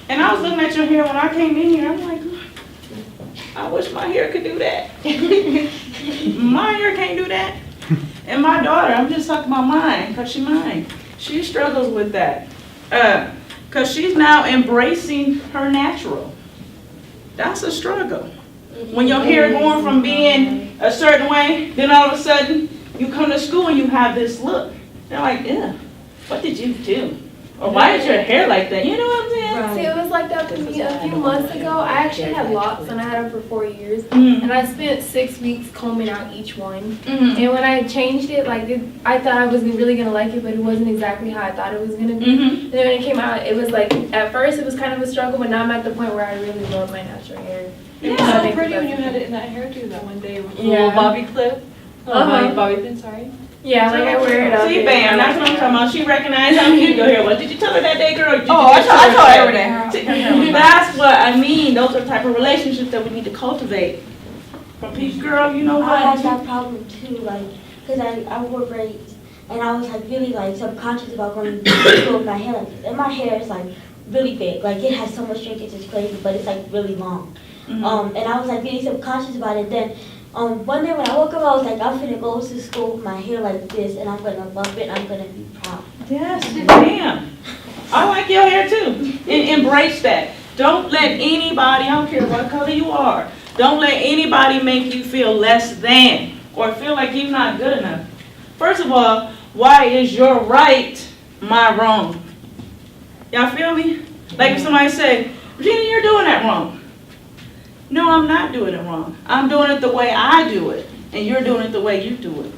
Speaker 1: And I was looking at your hair when I came in here. I'm like, I wish my hair could do that. My hair can't do that. And my daughter, I'm just talking about mine, because she's mine. She struggles with that. Because she's now embracing her natural. That's a struggle. When your hair going from being a certain way, then all of a sudden, you come to school and you have this look. They're like, yeah, what did you do? Or why is your hair like that? You know what I'm saying?
Speaker 12: See, it was like that with me a few months ago. I actually had locks and I had them for 4 years.
Speaker 1: Mm-hmm.
Speaker 12: And I spent 6 weeks combing out each one.
Speaker 1: Mm-hmm.
Speaker 12: And when I changed it, I thought I was really going to like it, but it wasn't exactly how I thought it was going to be.
Speaker 1: Mm-hmm.
Speaker 12: And then when it came out, it was like, at first it was kind of a struggle, but now I'm at the point where I really love my natural hair.
Speaker 13: It was so pretty when you had it in that hairdo that one day with the
Speaker 12: Yeah.
Speaker 13: little bobby clip.
Speaker 12: Uh-huh.
Speaker 13: Bobby pin, sorry.
Speaker 12: Yeah, like I wear it out.
Speaker 1: See, bam, that's what I'm talking about. She recognized how cute your hair was. Did you tell her that day, girl? Or did you
Speaker 13: Oh,
Speaker 1: just
Speaker 13: I
Speaker 1: show
Speaker 13: told her
Speaker 1: her
Speaker 13: every day.
Speaker 1: That's what I mean. Those are the type of relationships that we need to cultivate. From Peach Girl, you know
Speaker 8: I had
Speaker 1: what?
Speaker 8: that problem too, like, because I wore braids, and I was like really like subconscious about going to school with my hair like this. And my hair is like really big, like it has so much shrinkage, it's crazy, but it's like really long.
Speaker 1: Mhm.
Speaker 8: And I was like really subconscious about it. Then one day when I woke up, I was like, I'm gonna go to school with my hair like this, and I'm gonna love it, and I'm gonna be proud.
Speaker 1: Yes, damn. I like your hair too. And embrace that. Don't let anybody, I don't care what color you are, don't let anybody make you feel less than or feel like you're not good enough. First of all, why is your right my wrong? Y'all feel me? Like if somebody say, Regina, you're doing that wrong. No, I'm not doing it wrong. I'm doing it the way I do it, and you're doing it the way you do it.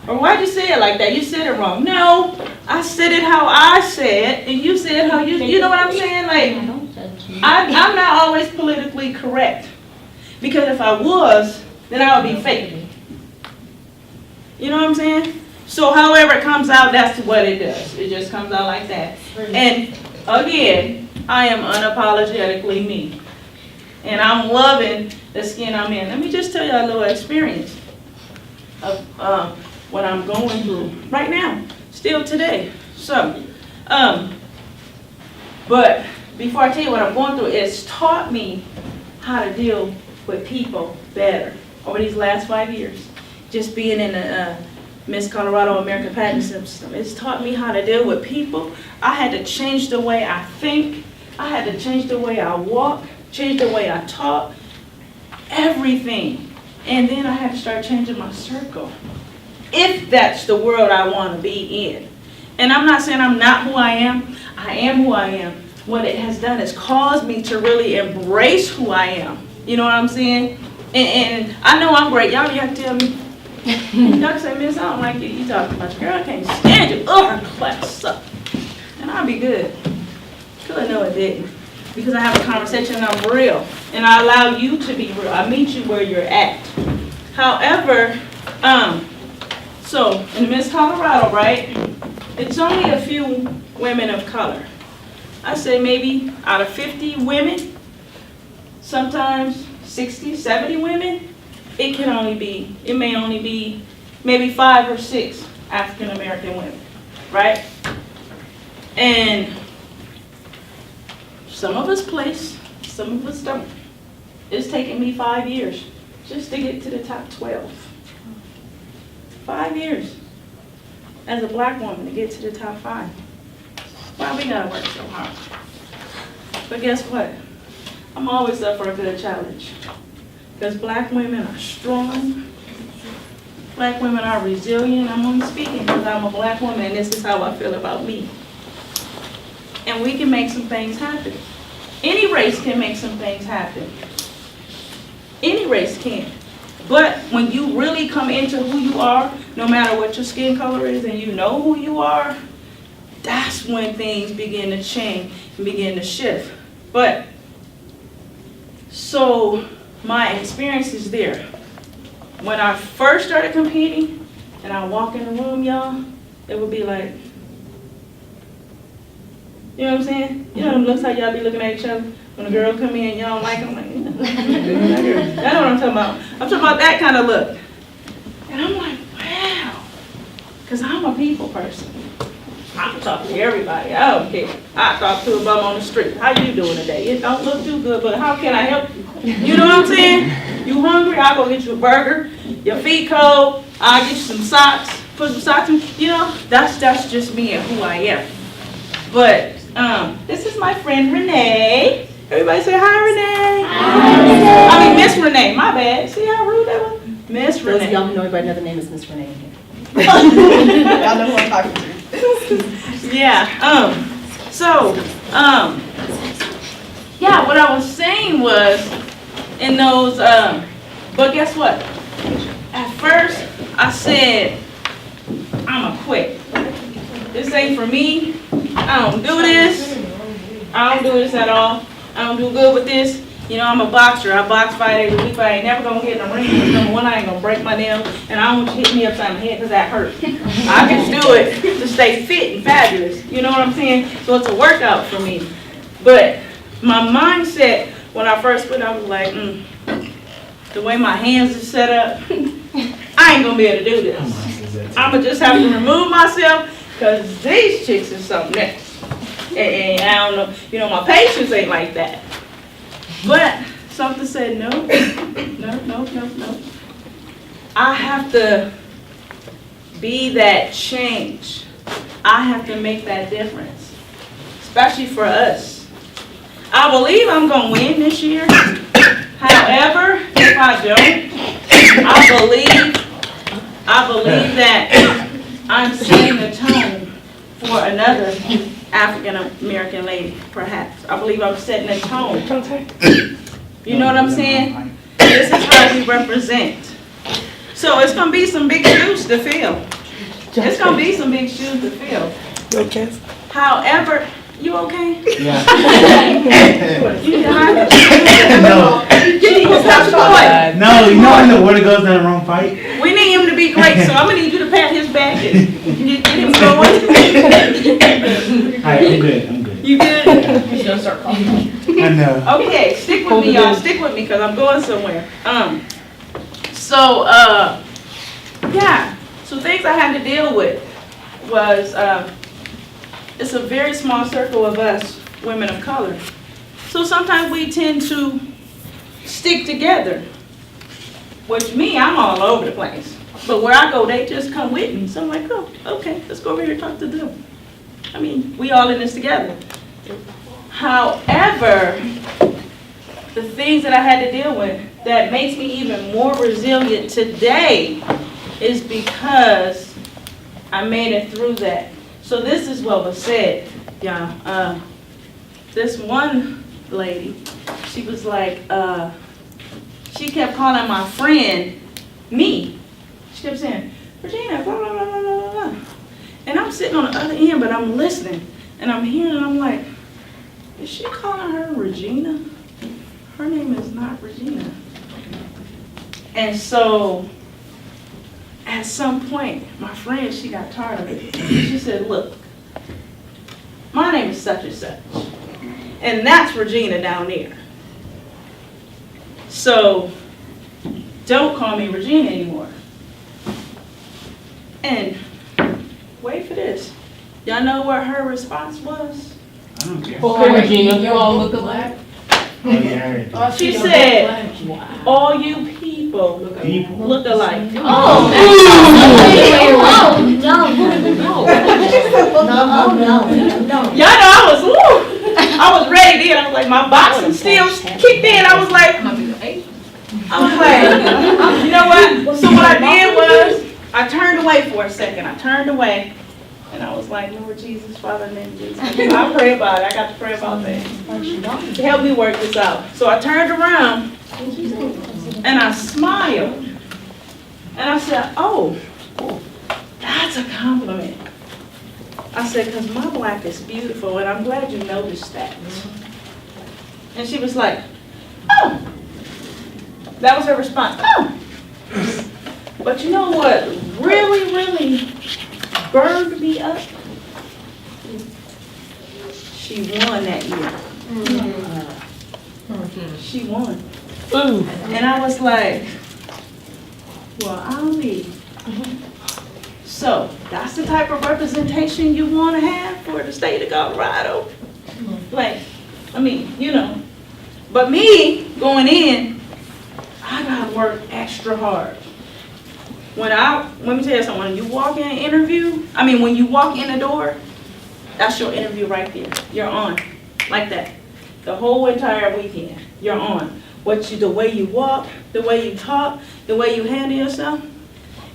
Speaker 1: Or why'd you say it like that? You said it wrong. No, I said it how I said, and you said how you know what I'm saying? Like, I'm not always politically correct. Because if I was, then I would be fake. You know what I'm saying? So however it comes out, that's what it does. It just comes out like that. And again, I am unapologetically me. And I'm loving the skin I'm in. Let me just tell you a little experience of what I'm going through right now, still today. So, but before I tell you what I'm going through, it's taught me how to deal with people better over these last 5 years. Just being in the Miss Colorado American pageant system, it's taught me how to deal with people. I had to change the way I think. I had to change the way I walk. Change the way I talk, everything. And then I had to start changing my circle, if that's the world I want to be in. And I'm not saying I'm not who I am who I am. What it has done is caused me to really embrace who I am. You know what I'm saying? And I know I'm great. Y'all have to tell me. Y'all say, Miss, I don't like you. You talking about your girl, I can't stand you. Ugh, her class sucked. And I'll be good. Good, no it didn't. Because I have a conversation and I'm real. And I allow you to be real. I meet you where you're at. However, so in Miss Colorado, right, it's only a few women of color. I say maybe out of 50 women, sometimes 60, 70 women, it may only be maybe 5 or 6 African American women, right? And some of us place, some of us don't. It's taken me 5 years just to get to the top 12. 5 years as a black woman to get to the top 5. Why we gotta work so hard? But guess what? I'm always up for a good challenge. Because black women are strong. Black women are resilient. I'm only speaking because I'm a black woman and this is how I feel about me. And we can make some things happen. Any race can make some things happen. Any race can. But when you really come into who you are, no matter what your skin color is, and you know who you are, that's when things begin to change and begin to shift. But, so my experience is there. When I first started competing and I walk in the room, y'all, it would be like, you know what I'm saying? You know them looks how y'all be looking at each other? When a girl come in, y'all don't like them, like, that's what I'm talking about. I'm talking about that kind of look. And I'm like, wow. Because I'm a people person. I can talk to everybody. I don't care. I talk to a bum on the street. How you doing today? It don't look too good, but how can I help you? You know what I'm saying? You hungry? I'll go get you a burger. Your feet cold. I'll get you some socks. Put some socks in. You know, that's just me and who I am. But this is my friend Renee. Everybody say hi, Renee. Hi. I mean, Miss Renee. My bad. See how rude that was? Miss Renee.
Speaker 14: Those of y'all who know me by another name is Miss Renee. Y'all know who I'm talking to.
Speaker 1: Yeah. Yeah, what I was saying was in those, but guess what? At first, I said, I'ma quit. This ain't for me. I don't do this. I don't do this at all. I don't do good with this. You know, I'm a boxer. I box 5 days a week, but I ain't never gonna get in the ring. Because number one, I ain't gonna break my nail, and I don't want you to hit me upside my head because that hurts. I can do it to stay fit and fabulous. You know what I'm saying? So it's a workout for me. But my mindset when I first quit, I was like, the way my hands are set up, I ain't gonna be able to do this. I'ma just have to remove myself because these chicks is something else. And I don't know, you know, my patience ain't like that. But something said no. I have to be that change. I have to make that difference, especially for us. I believe I'm gonna win this year. However, if I don't, I believe that I'm setting the tone for another African American lady, perhaps. I believe I'm setting a tone. You know what I'm saying? This is how we represent. So it's gonna be some big shoes to fill. It's gonna be some big shoes to fill.
Speaker 14: Okay.
Speaker 1: However, you okay?
Speaker 2: Yeah.
Speaker 1: You died?
Speaker 2: No.
Speaker 1: Stop going.
Speaker 2: No, you know when the water goes down the wrong pipe?
Speaker 1: We need him to be great, so I'm gonna need you to pat his back and get him going.
Speaker 2: Alright, I'm good.
Speaker 1: You good?
Speaker 14: He's gonna start calling.
Speaker 2: I know.
Speaker 1: Okay, stick with me, y'all. Stick with me, because I'm going somewhere. Yeah. So things I had to deal with was, it's a very small circle of us, women of color. So sometimes we tend to stick together. Which me, I'm all over the place. But where I go, they just come with me. So I'm like, oh, okay, let's go over here and talk to them. I mean, we all in this together. However, the things that I had to deal with that makes me even more resilient today is because I made it through that. So this is what was said, y'all. This one lady, she was like, she kept calling my friend me. She kept saying, Regina, blah, blah, blah, blah, blah, blah. And I'm sitting on the other end, but I'm listening. And I'm hearing, and I'm like, is she calling her Regina? Her name is not Regina. And so, at some point, my friend, she got tired of it. She said, look, my name is such and such. And that's Regina down there. So, don't call me Regina anymore. And wait for this. Y'all know what her response was?
Speaker 2: I don't care.
Speaker 14: Okay, Regina, you all look alike.
Speaker 2: Oh, yeah, I heard that.
Speaker 1: She said, all you people look alike.
Speaker 8: Oh, no.
Speaker 1: Y'all know I was ready then. I was like, my boxing skills kicked in. I was like, you know what? So what I did was, I turned away for a second. I turned away. And I was like, Lord Jesus, Father, in the name of Jesus. I pray about it. I got to pray about things. Help me work this out. So I turned around and I smiled. And I said, oh, that's a compliment. I said, because my black is beautiful, and I'm glad you noticed that. And she was like, oh. That was her response, oh. But you know what really, really burned me up? She won that year. She won. And I was like, well, I'll leave. So that's the type of representation you want to have for the state of Colorado? Like, I mean, you know. But me going in, I gotta work extra hard. Let me tell you something, when you walk in an interview, when you walk in the door, that's your interview right there. You're on, like that. The whole entire weekend, you're on. The way you walk, the way you talk, the way you handle yourself.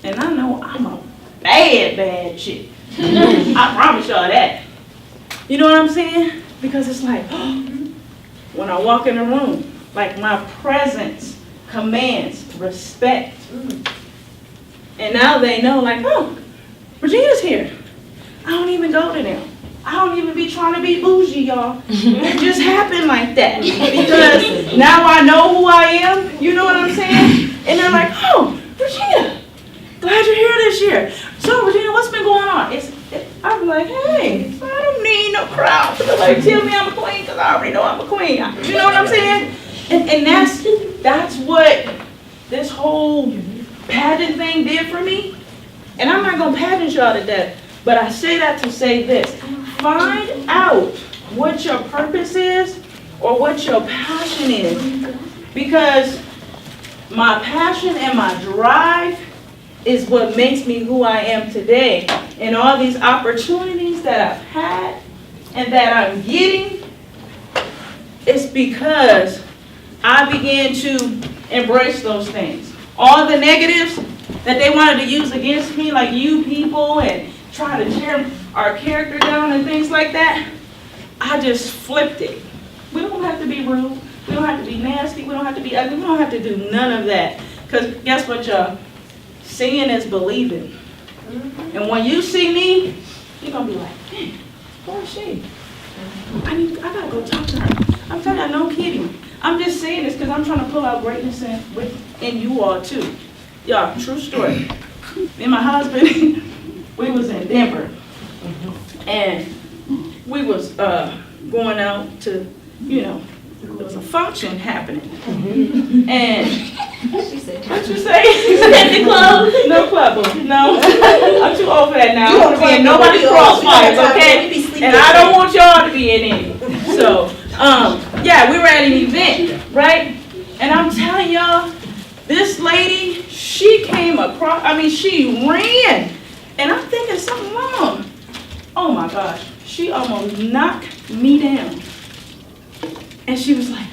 Speaker 1: And I know I'm a bad chick. I promise y'all that. You know what I'm saying? Because it's like, when I walk in the room, like my presence commands respect. And now they know, like, oh, Regina's here. I don't even go to them. I don't even be trying to be bougie, y'all. It just happened like that. Because now I know who I am, you know what I'm saying? And they're like, oh, Regina, glad you're here this year. So, Regina, what's been going on? I'm like, hey, I don't need no crowd to like tell me I'm a queen, because I already know I'm a queen. You know what I'm saying? And that's what this whole pageant thing did for me. And I'm not going to pageant y'all to death, but I say that to say this. Find out what your purpose is or what your passion is. Because my passion and my drive is what makes me who I am today. And all these opportunities that I've had and that I'm getting, it's because I began to embrace those things. All the negatives that they wanted to use against me, like you people, and try to tear our character down and things like that, I just flipped it. We don't have to be rude. We don't have to be nasty. We don't have to be ugly. We don't have to do none of that. Because guess what, y'all? Seeing is believing. And when you see me, you're going to be like, man, where is she? I got to go talk to her. I'm telling you, no kidding. I'm just saying this because I'm trying to pull out greatness in you all too. Y'all, true story. Me and my husband, we was in Denver. And we was going out to, there was a function happening. And what you say? At the club? No club. No. I'm too old for that now. I don't want to be in nobody's crossfires, okay? And I don't want y'all to be in any. So, we were at an event, right? And I'm telling y'all, this lady, she came across, she ran. And I'm thinking something wrong. Oh my gosh. She almost knocked me down. And she was like,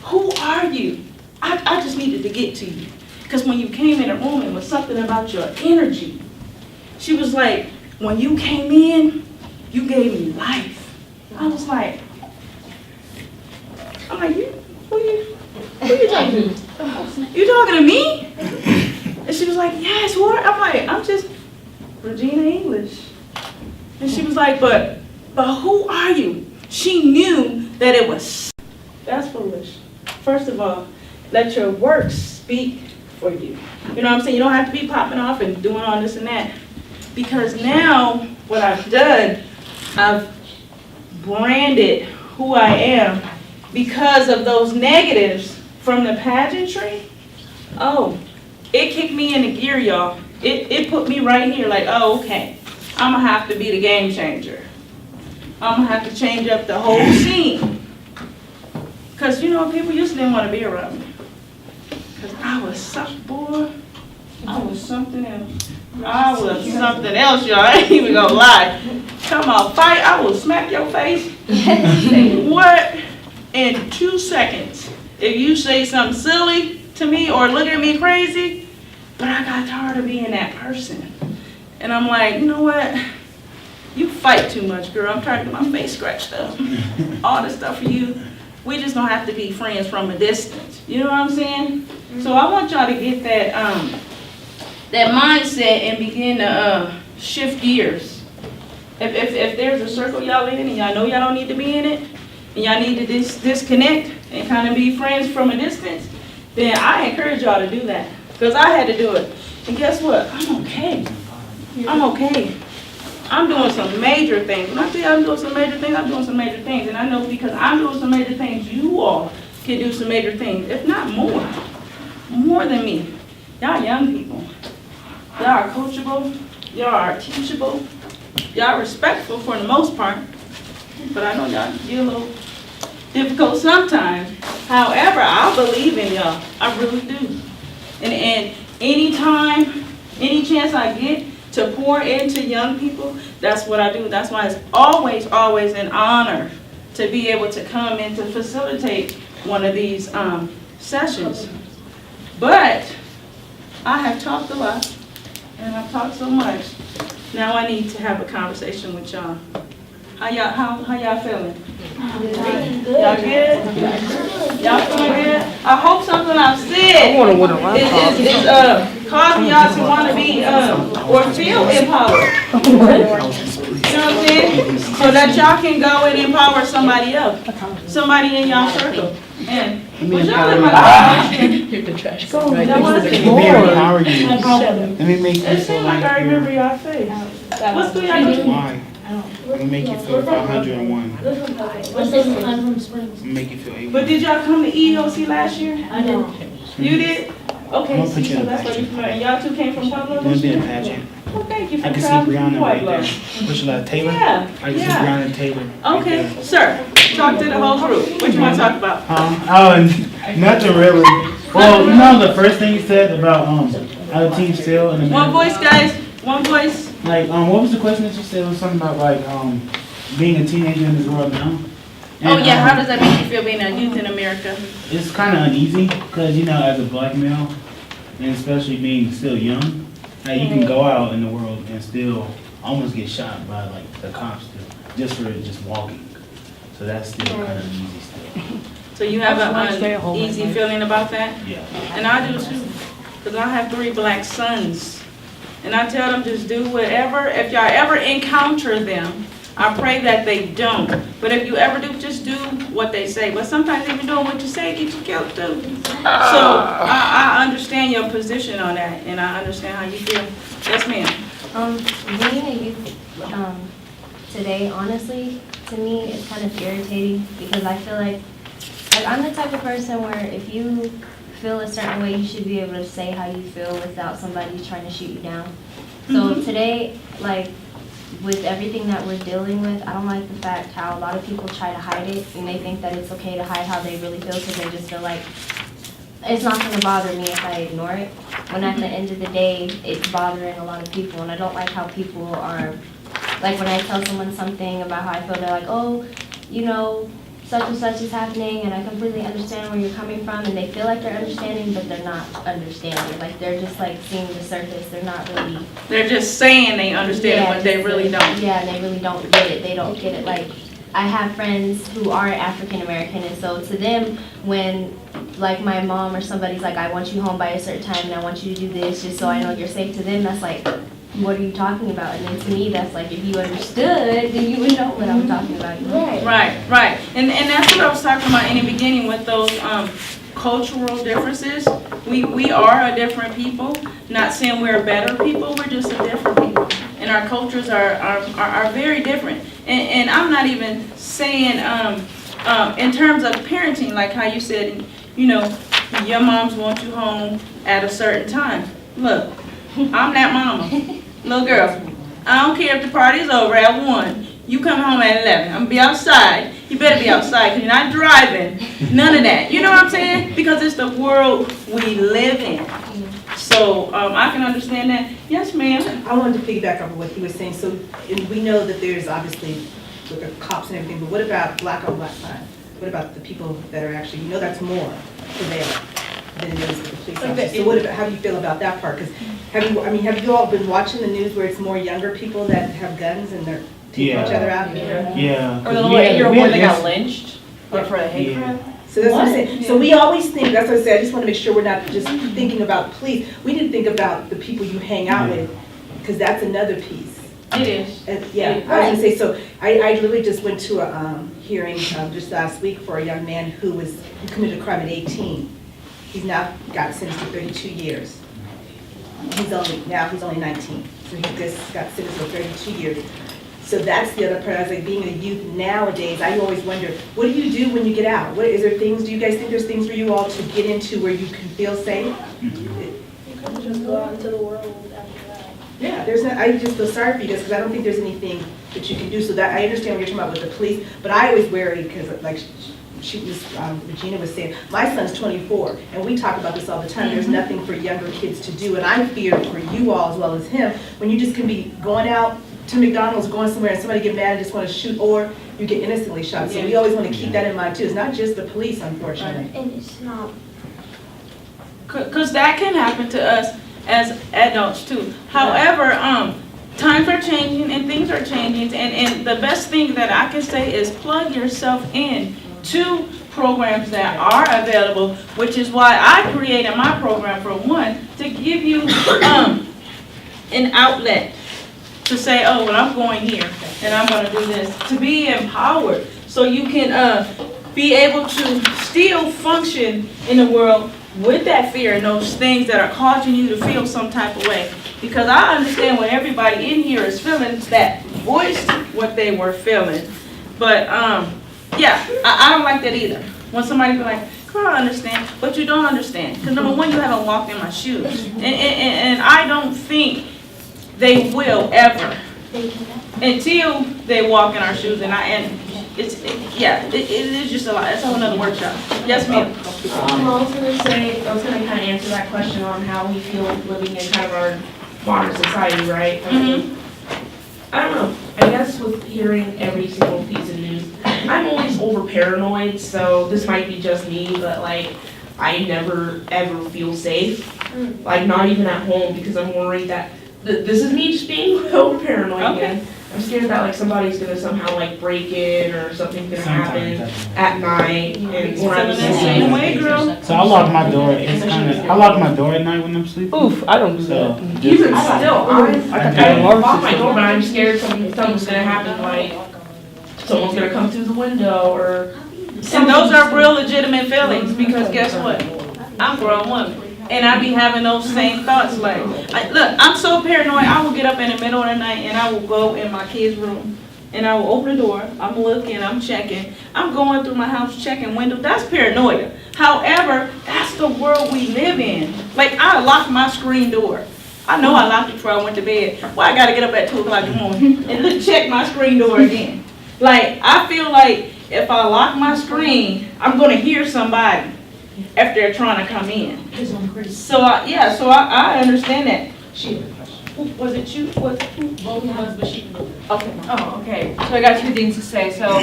Speaker 1: who are you? I just needed to get to you. Because when you came in the room, it was something about your energy. She was like, when you came in, you gave me life. I was like, who you talking to? You talking to me? And she was like, yes, what? I'm like, I'm just Regina English. And she was like, but who are you? She knew that it was. That's foolish. First of all, let your work speak for you. You know what I'm saying? You don't have to be popping off and doing all this and that. Because now, what I've done, I've branded who I am because of those negatives from the pageantry. Oh, it kicked me into gear, y'all. It put me right here like, oh, okay. I'm going to have to be the game changer. I'm going to have to change up the whole scene. Because, people just didn't want to be around me. Because I was something else. I was something else, y'all. I ain't even going to lie. Come on, fight. I will smack your face. What? In 2 seconds. If you say something silly to me or look at me crazy, but I got tired of being that person. And I'm like, you know what? You fight too much, girl. I'm trying to get my face scratched up. All this stuff for you. We just don't have to be friends from a distance. You know what I'm saying? So I want y'all to get that mindset and begin to shift gears. If there's a circle y'all in and y'all know y'all don't need to be in it, and y'all need to disconnect and kind of be friends from a distance, then I encourage y'all to do that. Because I had to do it. And guess what? I'm okay. I'm okay. I'm doing some major things. When I tell you I'm doing some major things, I'm doing some major things. And I know because I'm doing some major things, you all can do some major things, if not more. More than me. Y'all young people. Y'all are coachable. Y'all are teachable. Y'all respectful for the most part. But I know y'all get a little difficult sometimes. However, I believe in y'all. I really do. And anytime, any chance I get to pour into young people, that's what I do. That's why it's always, always an honor to be able to come and to facilitate one of these sessions. But I have talked a lot, and I've talked so much. Now I need to have a conversation with y'all. How y'all feeling? Y'all good? Y'all feeling good? I hope something I've said is causing y'all to want to be or feel empowered. You know what I'm saying? So that y'all can go and empower somebody else, somebody in y'all circle. And would y'all let my
Speaker 14: Hit the trash. Go.
Speaker 2: Let me make you
Speaker 1: It
Speaker 2: feel
Speaker 1: seems like I remember y'all face. What's the y'all doing?
Speaker 2: Why? Let me make you feel 501.
Speaker 8: What's this time from Springs?
Speaker 2: Make you feel 81.
Speaker 1: But did y'all come to ECOC last year?
Speaker 8: I did.
Speaker 1: You did? Okay,
Speaker 2: I'm gonna put you
Speaker 1: so
Speaker 2: in a
Speaker 1: that's why you
Speaker 2: pageant.
Speaker 1: familiar. And y'all two came from Pueblo?
Speaker 2: I'm gonna be in a pageant.
Speaker 1: Well, thank you for
Speaker 2: I can see
Speaker 1: traveling
Speaker 2: Brianna
Speaker 1: from
Speaker 2: right
Speaker 1: Pueblo.
Speaker 2: there. Which like Taylor?
Speaker 1: Yeah,
Speaker 2: I can see
Speaker 1: yeah.
Speaker 2: Brianna and Taylor. Right
Speaker 1: Okay,
Speaker 2: there.
Speaker 1: sir, talk to the whole group. What you want to talk about?
Speaker 2: Nothing really. Well, you know the first thing you said about other teams still in the
Speaker 1: One voice, guys, one voice.
Speaker 2: Like what was the question that you said? It was something about like being a teenager in this world now.
Speaker 1: Oh,
Speaker 2: And,
Speaker 1: yeah, how does that make you feel being a youth in America?
Speaker 2: It's kind of uneasy because you know as a black male, and especially being still young, like you can go out in the world and still almost get shot by like the cops just for just walking. So that's still kind of uneasy still.
Speaker 1: So you have an easy feeling about that?
Speaker 2: Yeah.
Speaker 1: And I do too, because I have 3 black sons. And I tell them just do whatever, if y'all ever encounter them, I pray that they don't. But if you ever do, just do what they say. But sometimes even doing what you say get you killed too. So I understand your position on that, and I understand how you feel. Yes, ma'am.
Speaker 11: Being a youth today, honestly, to me, it's kind of irritating because I feel like I'm the type of person where if you feel a certain way, you should be able to say how you feel without somebody trying to shoot you down. So today, like, with everything that we're dealing with, I don't like the fact how a lot of people try to hide it, and they think that it's okay to hide how they really feel because they just feel like it's not going to bother me if I ignore it. When at the end of the day, it's bothering a lot of people, and I don't like how people are, like when I tell someone something about how I feel, they're like, oh, you know, such and such is happening, and I completely understand where you're coming from, and they feel like they're understanding, but they're not understanding. Like, they're just, like, seeing the surface. They're not really...
Speaker 1: They're just saying they understand, but they really don't.
Speaker 11: Yeah, they really don't get it. They don't get it. Like, I have friends who are African American, and so to them, when, like, my mom or somebody's like, I want you home by a certain time, and I want you to do this just so I know you're safe, to them, that's like... what are you talking about? And then to me, that's like, if you understood, then you would know what I'm talking about.
Speaker 1: Right. And that's what I was talking about in the beginning with those cultural differences. We are a different people. Not saying we're better people, we're just a different people. And our cultures are very different. And I'm not even saying in terms of parenting, like how you said, you know, your moms want you home at a certain time. Look, I'm that mama. Little girl, I don't care if the party's over at 1. You come home at 11. I'm going to be outside. You better be outside because you're not driving. None of that. You know what I'm saying? Because it's the world we live in. So I can understand that. Yes, ma'am.
Speaker 14: I wanted to piggyback off of what he was saying. So and we know that there's obviously with the cops and everything, but what about black on black crime? What about the people that are actually, you know, that's more prevalent than it is with the police officers. So what about, how do you feel about that part? Because have you all been watching the news where it's more younger people that have guns and they're taking each other out?
Speaker 2: Yeah.
Speaker 13: Or the little 8-year-old boy that got lynched for a hate crime?
Speaker 14: So that's what I'm saying. So we always think, that's what I said, I just want to make sure we're not just thinking about police. We need to think about the people you hang out with, because that's another piece.
Speaker 1: It is.
Speaker 14: Yeah, I was gonna say, so I literally just went to a hearing just last week for a young man who committed a crime at 18. He's now got sentenced to 32 years. He's only 19, so he just got sentenced to 32 years. So that's the other part. I was like, being a youth nowadays, I always wonder, what do you do when you get out? Do you guys think there's things for you all to get into where you can feel safe?
Speaker 12: You can just go out into the world after that.
Speaker 14: Yeah, I just feel sorry for you guys because I don't think there's anything that you can do. So that I understand what you're talking about with the police, but I always worry because like Regina was saying, my son's 24, and we talk about this all the time. There's nothing for younger kids to do, and I fear for you all as well as him when you just can be going out to McDonald's, going somewhere, and somebody get mad and just want to shoot, or you get innocently shot. So we always want to keep that in mind too. It's not just the police, unfortunately.
Speaker 8: And it's not.
Speaker 1: Because that can happen to us as adults too. However, times are changing and things are changing, and the best thing that I can say is plug yourself in to programs that are available, which is why I created my program for one, to give you an outlet to say, oh, well, I'm going here and I'm going to do this, to be empowered so you can be able to still function in the world with that fear and those things that are causing you to feel some type of way. Because I understand what everybody in here is feeling, that voiced what they were feeling. But yeah, I don't like that either. When somebody be like, girl, I understand, but you don't understand. Because number one, you haven't walked in my shoes. And I don't think they will ever until they walk in our shoes. It is just a lot. That's a whole nother workshop. Yes, ma'am.
Speaker 15: I was gonna kind of answer that question on how we feel living in kind of our modern society, right? I mean, I don't know. I guess with hearing every single piece of news, I'm always over paranoid, so this might be just me, but like, I never ever feel safe. Like, not even at home, because I'm worried that this is me just being over paranoid again. I'm scared that like somebody's gonna somehow like break in or something's gonna happen at night. And when I'm
Speaker 1: same way, girl.
Speaker 2: So I lock my door. I lock my door at night when I'm sleeping.
Speaker 15: Oof, I don't do that. Even still, I lock my door, but I'm scared something's gonna happen, like someone's gonna come through the window or.
Speaker 1: And those are real legitimate feelings, because guess what? I'm a grown woman. And I be having those same thoughts, like, look, I'm so paranoid, I will get up in the middle of the night and I will go in my kid's room and I will open the door, I'm looking, I'm checking, I'm going through my house checking windows. That's paranoia. However, that's the world we live in. Like, I lock my screen door. I know I locked it before I went to bed. Well, I gotta get up at 2 o'clock in the morning and look, check my screen door again. Like, I feel like if I lock my screen, I'm gonna hear somebody if they're trying to come in. So I understand that. Was it you? Was it who? Both was, but she. Okay.
Speaker 13: Oh, okay. So I got two things to say. So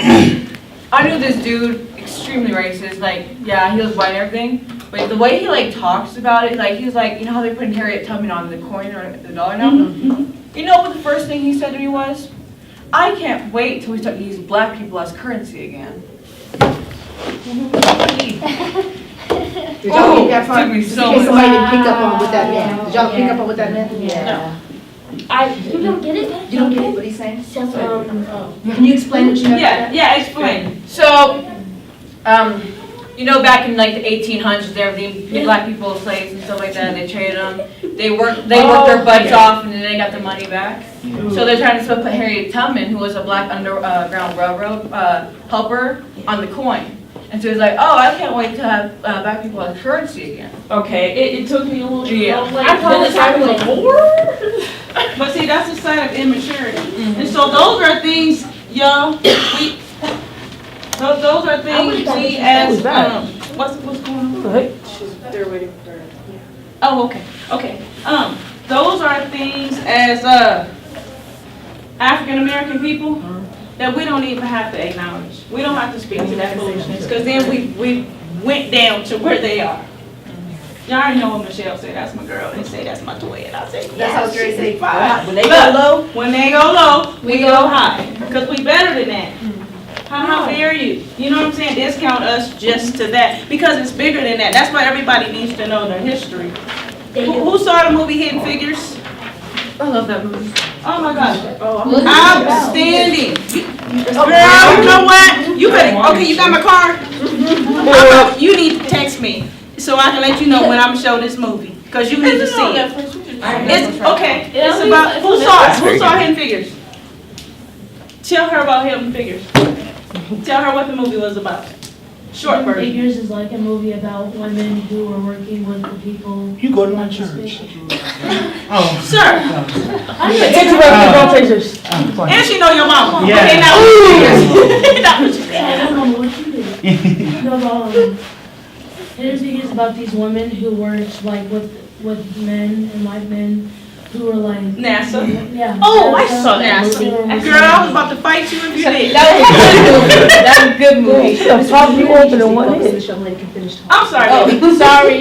Speaker 13: I knew this dude, extremely racist. Like, yeah, he was white and everything. But the way he like talks about it, like he was like, you know how they put Harriet Tubman on the coin or the dollar now? You know what the first thing he said to me was? I can't wait till we start using black people as currency again.
Speaker 14: Did y'all get that part? Just in case somebody didn't pick up on what that meant. Did y'all pick up on what that meant?
Speaker 8: Yeah.
Speaker 14: You don't get it? You don't get it, what he's saying?
Speaker 8: Can
Speaker 14: you explain what you meant?
Speaker 1: Yeah, explain.
Speaker 13: So, you know, back in like the 1800s, the black people were slaves and stuff like that. They traded them. They worked their butts off, and then they got the money back. So they're trying to still put Harriet Tubman, who was a black underground railroad helper, on the coin. And so he's like, oh, I can't wait to have black people as currency again.
Speaker 15: Okay, it took me a little.
Speaker 13: Yeah.
Speaker 15: I thought this happened before.
Speaker 1: But see, that's a sign of immaturity. And so those are things, y'all, those are things we as, what's going on?
Speaker 12: They're waiting for her.
Speaker 1: Oh, okay. Those are things as African American people that we don't even have to acknowledge. We don't have to speak to that foolishness, because then we went down to where they are. Y'all already know what Michelle said, that's my girl. They say that's my toy, and I say,
Speaker 14: That's how Jerry say,
Speaker 1: fine.
Speaker 14: when they go low,
Speaker 1: When they go low, we go high, because we better than that. How dare you? You know what I'm saying? Discount us just to that, because it's bigger than that. That's why everybody needs to know the history. Who saw the movie Hidden Figures? I love that movie. Oh my gosh.
Speaker 12: Oh,
Speaker 1: Outstanding. Girl, you know what? You better, okay, you got my card? You need to text me so I can let you know when I'm gonna show this movie. Cause you need to see it. It's, okay, it's about, who saw Hidden Figures? Tell her about Hidden Figures. Tell her what the movie was about. Short
Speaker 3: Hidden
Speaker 1: version.
Speaker 3: Figures is like a movie about women who are working with the people.
Speaker 2: You go to my church. Oh.
Speaker 1: Sir. And she know your mama.
Speaker 2: Yeah.
Speaker 1: Okay, now. That's what you
Speaker 3: I
Speaker 1: said.
Speaker 3: don't know what you did. No, Hidden Figures is about these women who worked like with men and white men who were like
Speaker 1: NASA.
Speaker 3: Yeah.
Speaker 1: Oh, I saw that movie. Girl, I was about to fight you if you did.
Speaker 12: That was a good movie.
Speaker 1: I'm sorry.
Speaker 12: Oh, sorry.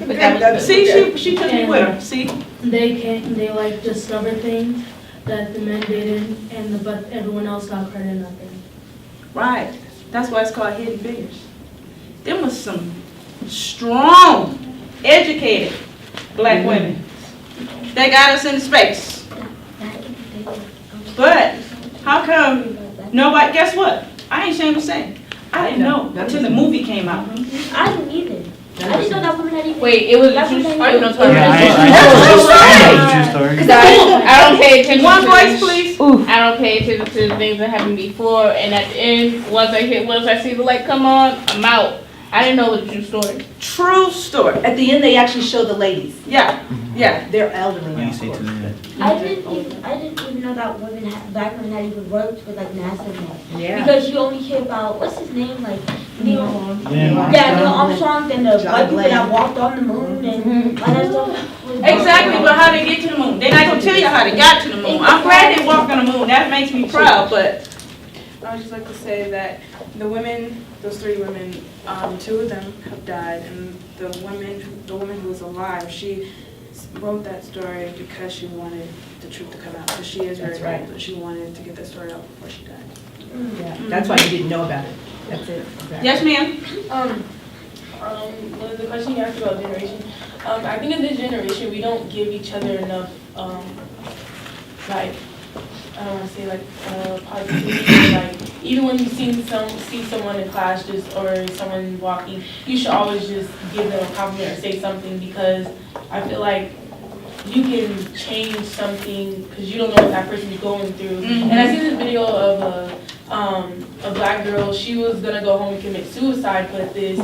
Speaker 12: But that was
Speaker 1: See, she took me with her. See?
Speaker 3: They like discovered things that the men didn't, but everyone else got credit and nothing.
Speaker 1: Right. That's why it's called Hidden Figures. Them was some strong, educated black women. They got us into space. But how come nobody, guess what? I ain't ashamed to say. I didn't know until the movie came out.
Speaker 8: I didn't either. I didn't know that woman had even.
Speaker 12: Wait, it was a true story? You know,
Speaker 2: True story.
Speaker 12: Because I don't pay attention
Speaker 1: One
Speaker 12: to
Speaker 1: voice, please.
Speaker 12: I don't pay attention to the things that happened before, and at the end, once I see the light come on, I'm out. I didn't know it was a true story.
Speaker 1: True story.
Speaker 14: At the end, they actually show the ladies.
Speaker 1: Yeah, yeah.
Speaker 14: They're elderly now,
Speaker 2: You
Speaker 14: of
Speaker 2: say
Speaker 14: course.
Speaker 2: to them.
Speaker 8: I didn't even know that black women had even worked with like NASA anymore.
Speaker 14: Yeah.
Speaker 8: Because you only hear about, what's his name, like Neil.
Speaker 2: Yeah.
Speaker 8: Yeah, Neil Armstrong and the
Speaker 14: John
Speaker 8: white people
Speaker 14: Glenn.
Speaker 8: that walked on the moon and all that stuff.
Speaker 1: Exactly, but how they get to the moon? They're not gonna tell you how they got to the moon. I'm glad they walked on the moon. That makes me proud, but
Speaker 16: I would just like to say that the women, those 3 women, 2 of them have died, and the woman who was alive, she wrote that story because she wanted the truth to come out. Because she is very
Speaker 14: That's right.
Speaker 16: old, but she wanted to get the story out before she died.
Speaker 14: Yeah, that's why you didn't know about it. That's it.
Speaker 1: yes, ma'am.
Speaker 3: The question you asked about generation, I think in this generation we don't give each other enough, like, I don't want to say like positivity. Like even when you see someone in class or someone walking, you should always just give them a compliment or say something, because I feel like you can change something because you don't know what that person's going through. And I see this video of a black girl. She was gonna go home and commit suicide, but this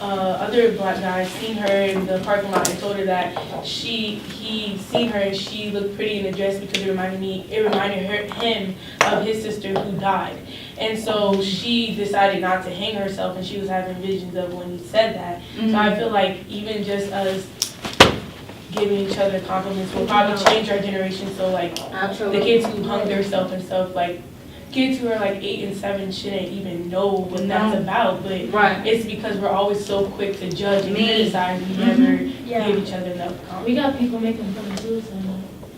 Speaker 3: other black guy seen her in the parking lot and told her that he seen her and she looked pretty in the dress because it reminded him of his sister who died. And so she decided not to hang herself, and she was having visions of when he said that. So I feel like even just us giving each other compliments will probably change our generation. So like the kids who hung themselves and stuff, like kids who are like 8 and 7 shouldn't even know what that's about, but it's because we're always so quick to judge and criticize, we never give each other enough compliments. We got people making fun of suicide.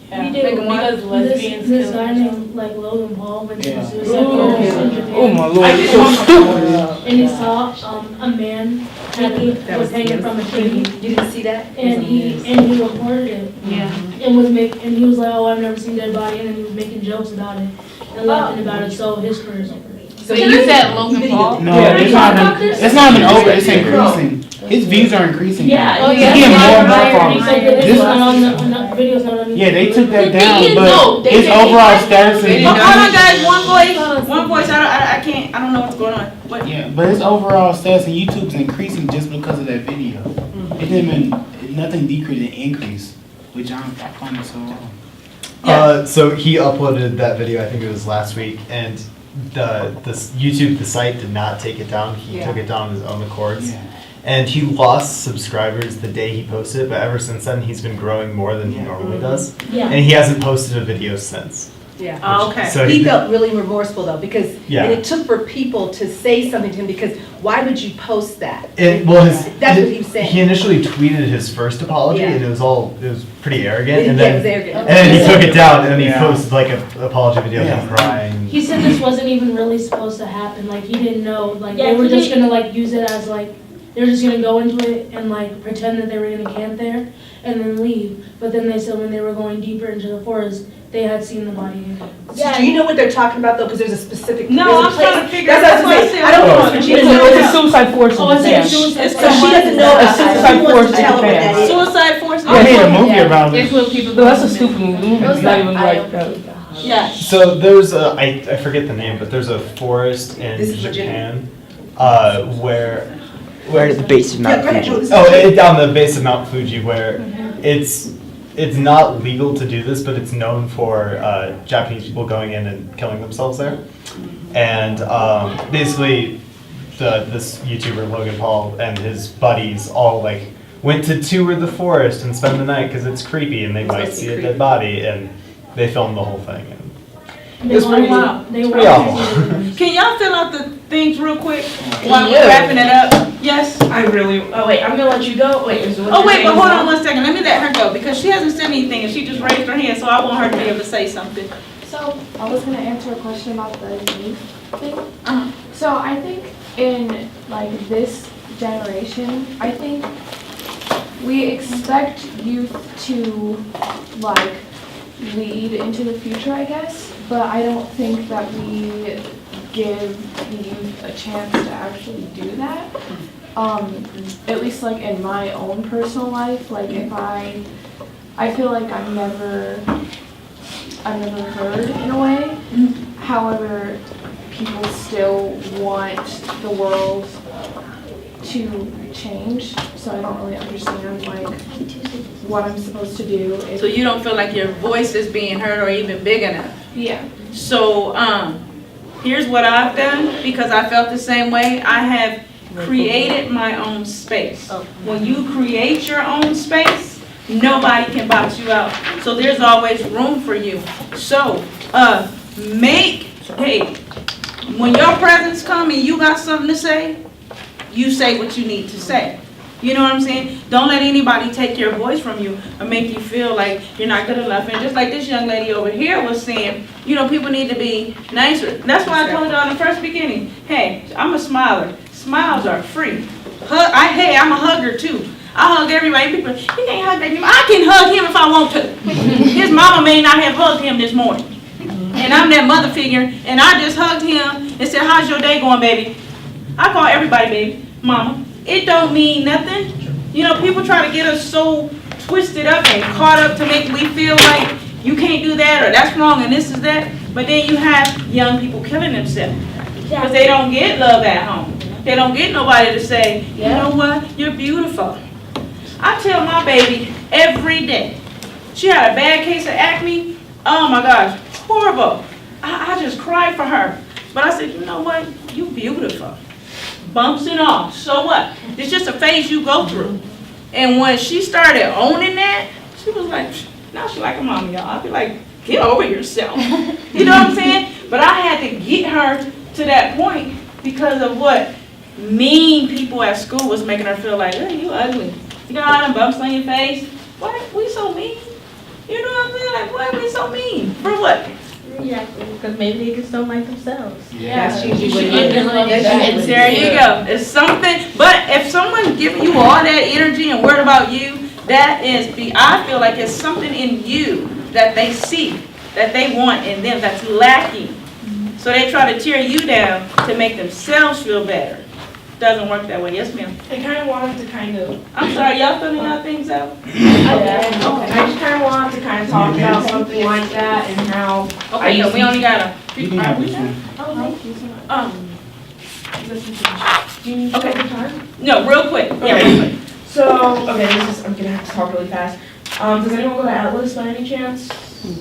Speaker 3: Yeah, we do, because lesbians this guy named like Logan Paul went to suicide.
Speaker 5: Oh my Lord.
Speaker 3: And he saw a man was hanging from a tree.
Speaker 14: You didn't see that?
Speaker 3: And he reported it. Yeah. And he was like, oh, I've never seen that body, and then he was making jokes about it and laughing about it. So his career is over.
Speaker 12: So you said Logan Paul?
Speaker 2: No, it's not even over. It's increasing. His views are increasing.
Speaker 3: Yeah.
Speaker 2: Oh, yeah. He's getting more and more followers.
Speaker 3: Yeah,
Speaker 2: they took that down, but his overall status is.
Speaker 1: Hold on, guys. One voice. I don't know what's going on. What?
Speaker 2: Yeah, but his overall status on YouTube is increasing just because of that video. It didn't even, nothing decreased, it increased, which I find it so wrong.
Speaker 17: So he uploaded that video, I think it was last week, and the site did not take it down. He took it down on his own accords. Yeah. And he lost subscribers the day he posted it, but ever since then he's been growing more than he normally does. Yeah. And he hasn't posted a video since.
Speaker 14: Yeah.
Speaker 1: Oh, okay.
Speaker 14: So he felt really remorseful though, because
Speaker 17: and
Speaker 14: it took for people to say something to him, because why would you post that?
Speaker 17: That's
Speaker 14: what he was saying.
Speaker 17: He initially tweeted his first apology, and it was pretty arrogant. And
Speaker 14: it
Speaker 17: then,
Speaker 14: was arrogant.
Speaker 17: And then he took it down, and then he posted like an apology video of him crying.
Speaker 3: He said this wasn't even really supposed to happen. Like he didn't know. Like they were just gonna like use it as like they were just gonna go into it and like pretend that they were gonna camp there and then leave. But then they said when they were going deeper into the forest, they had seen the body again.
Speaker 14: Do you know what they're talking about though? Because there's a specific.
Speaker 1: No,
Speaker 14: there's a
Speaker 1: I'm
Speaker 14: place-
Speaker 1: trying to figure
Speaker 14: That's
Speaker 1: out.
Speaker 14: what I was saying. I don't know. She doesn't know.
Speaker 15: It's a suicide forest.
Speaker 3: Oh, it's
Speaker 15: in
Speaker 3: a
Speaker 15: Japan.
Speaker 3: suicide
Speaker 14: So she doesn't know about that.
Speaker 15: Suicide
Speaker 14: She wants
Speaker 15: forest
Speaker 14: to
Speaker 15: in
Speaker 14: tell her what
Speaker 15: Japan.
Speaker 14: that is.
Speaker 1: Suicide force.
Speaker 2: They made a movie about
Speaker 12: It's
Speaker 2: it.
Speaker 12: what people.
Speaker 15: No, that's a stupid movie. It's not even like
Speaker 1: Yes.
Speaker 17: So there's a, I forget the name, but there's a forest in
Speaker 14: This is Virginia.
Speaker 17: Japan, where
Speaker 7: We're at the base of Mount
Speaker 14: Yeah, go ahead.
Speaker 7: Fuji.
Speaker 17: Oh, down the base of Mount Fuji, where it's not legal to do this, but it's known for Japanese people going in and killing themselves there. And basically, this YouTuber Logan Paul and his buddies all like went to tour the forest and spend the night because it's creepy and they might see a dead body, and they filmed the whole thing. And it's pretty, it's pretty awful.
Speaker 1: Can y'all fill out the things real quick while we're wrapping it up? Yes?
Speaker 15: I really. Oh wait, I'm gonna let you go. Wait. Is what
Speaker 1: Oh,
Speaker 15: you're
Speaker 1: wait,
Speaker 15: saying
Speaker 1: but hold
Speaker 15: is
Speaker 1: on
Speaker 15: wrong?
Speaker 1: 1 second. Let me let her go because she hasn't said anything and she just raised her hand, so I want her to be able to say something.
Speaker 18: So I was gonna answer a question about the youth thing.
Speaker 1: Uh-huh.
Speaker 18: So I think in like this generation, I think we expect youth to like lead into the future, I guess, but I don't think that we give the youth a chance to actually do that. At least like in my own personal life, like if I feel like I've never heard in a way. However, people still want the world to change, so I don't really understand like what I'm supposed to do. If,
Speaker 1: So you don't feel like your voice is being heard or even big enough?
Speaker 18: yeah.
Speaker 1: So, here's what I've done, because I felt the same way. I have created my own space. When you create your own space, nobody can box you out. So there's always room for you. So, hey, when your presence come and you got something to say, you say what you need to say. You know what I'm saying? Don't let anybody take your voice from you or make you feel like you're not good enough. And just like this young lady over here was saying, you know, people need to be nicer. That's why I told y'all in the first beginning, hey, I'm a smiler. Smiles are free. I'm a hugger too. I hug everybody. People, you can't hug that. I can hug him if I want to. His mama may not have hugged him this morning. And I'm that mother figure, and I just hugged him and said, how's your day going, baby? I call everybody baby, mama. It don't mean nothing. You know, people try to get us so twisted up and caught up to make we feel like you can't do that or that's wrong and this is that. But then you have young people killing themselves because they don't get love at home. They don't get nobody to say, you know what, you're beautiful. I tell my baby every day. She had a bad case of acne. Oh my gosh, horrible. I just cried for her. But I said, you know what, you beautiful. Bumps and all, so what? It's just a phase you go through. And when she started owning that, she was like, now she like a mama, y'all. I'd be like, get over yourself. You know what I'm saying? But I had to get her to that point because of what mean people at school was making her feel like, hey, you ugly. You got all them bumps on your face. Why we so mean? You know what I'm saying? Like, why are we so mean? For what?
Speaker 9: Because maybe they just don't like themselves.
Speaker 1: Yeah.
Speaker 14: That's usually what
Speaker 1: There you go. It's something, but if someone's giving you all that energy and worried about you, that is, I feel like it's something in you that they see, that they want in them that's lacking. So they try to tear you down to make themselves feel better. Doesn't work that way. Yes, ma'am.
Speaker 15: I kind of wanted to
Speaker 1: I'm sorry, y'all filling y'all things out?
Speaker 15: I just kind of wanted to kind of talk about something like that and how.
Speaker 1: Okay, no, we only got a.
Speaker 2: You can have this one.
Speaker 15: Oh, thank you so much. Do you need
Speaker 1: Okay.
Speaker 15: time?
Speaker 1: No, real quick. Yeah,
Speaker 15: Okay.
Speaker 1: real quick.
Speaker 15: So, okay, I'm gonna have to talk really fast. Does anyone go to Atlas by any chance?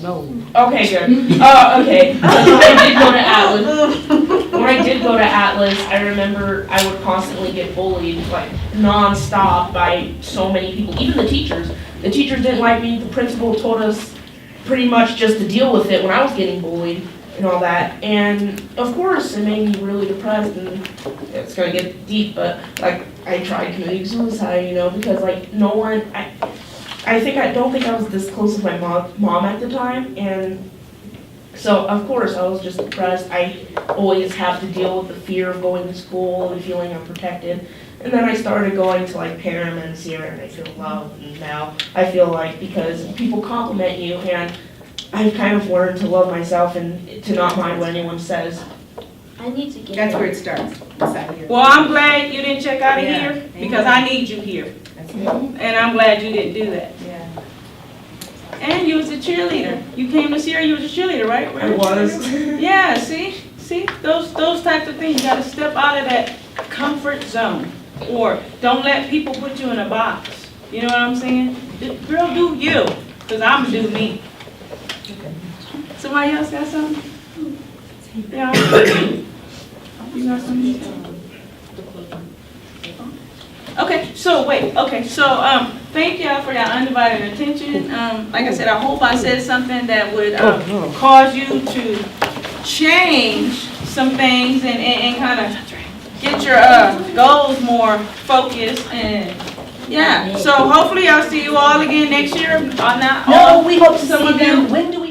Speaker 7: No.
Speaker 15: Okay, good. Okay. So when I did go to Atlas, I remember I would constantly get bullied, like, non-stop by so many people, even the teachers. The teachers didn't like me. The principal told us pretty much just to deal with it when I was getting bullied and all that. And of course, it made me really depressed, and it's gonna get deep, but like, I tried committing suicide, you know, because like, no one, I don't think I was this close with my mom at the time, and so of course I was just depressed. I always have to deal with the fear of going to school and feeling unprotected And then I started going to like Paramount's here and I feel loved. And now I feel like because people compliment you and I've kind of learned to love myself and to not mind what anyone says.
Speaker 8: I need to get
Speaker 14: That's where it starts, inside here.
Speaker 1: Well, I'm glad you didn't check out of
Speaker 14: Yeah.
Speaker 1: here because I need you here.
Speaker 14: That's it.
Speaker 1: And I'm glad you didn't do that.
Speaker 14: Yeah.
Speaker 1: And you was a cheerleader. You came this year, you was a cheerleader, right?
Speaker 15: I was.
Speaker 1: Yeah, see, those types of things, you gotta step out of that comfort zone. Or don't let people put you in a box. You know what I'm saying? Girl, do you, cause I'm do me. Somebody else got something? Yeah. You got something? Okay, so thank y'all for your undivided attention. Like I said, I hope I said something that would cause you to change some things and kind of get your goals more focused and yeah. So hopefully I'll see you all again next year.
Speaker 14: No, we hope to see them. When do we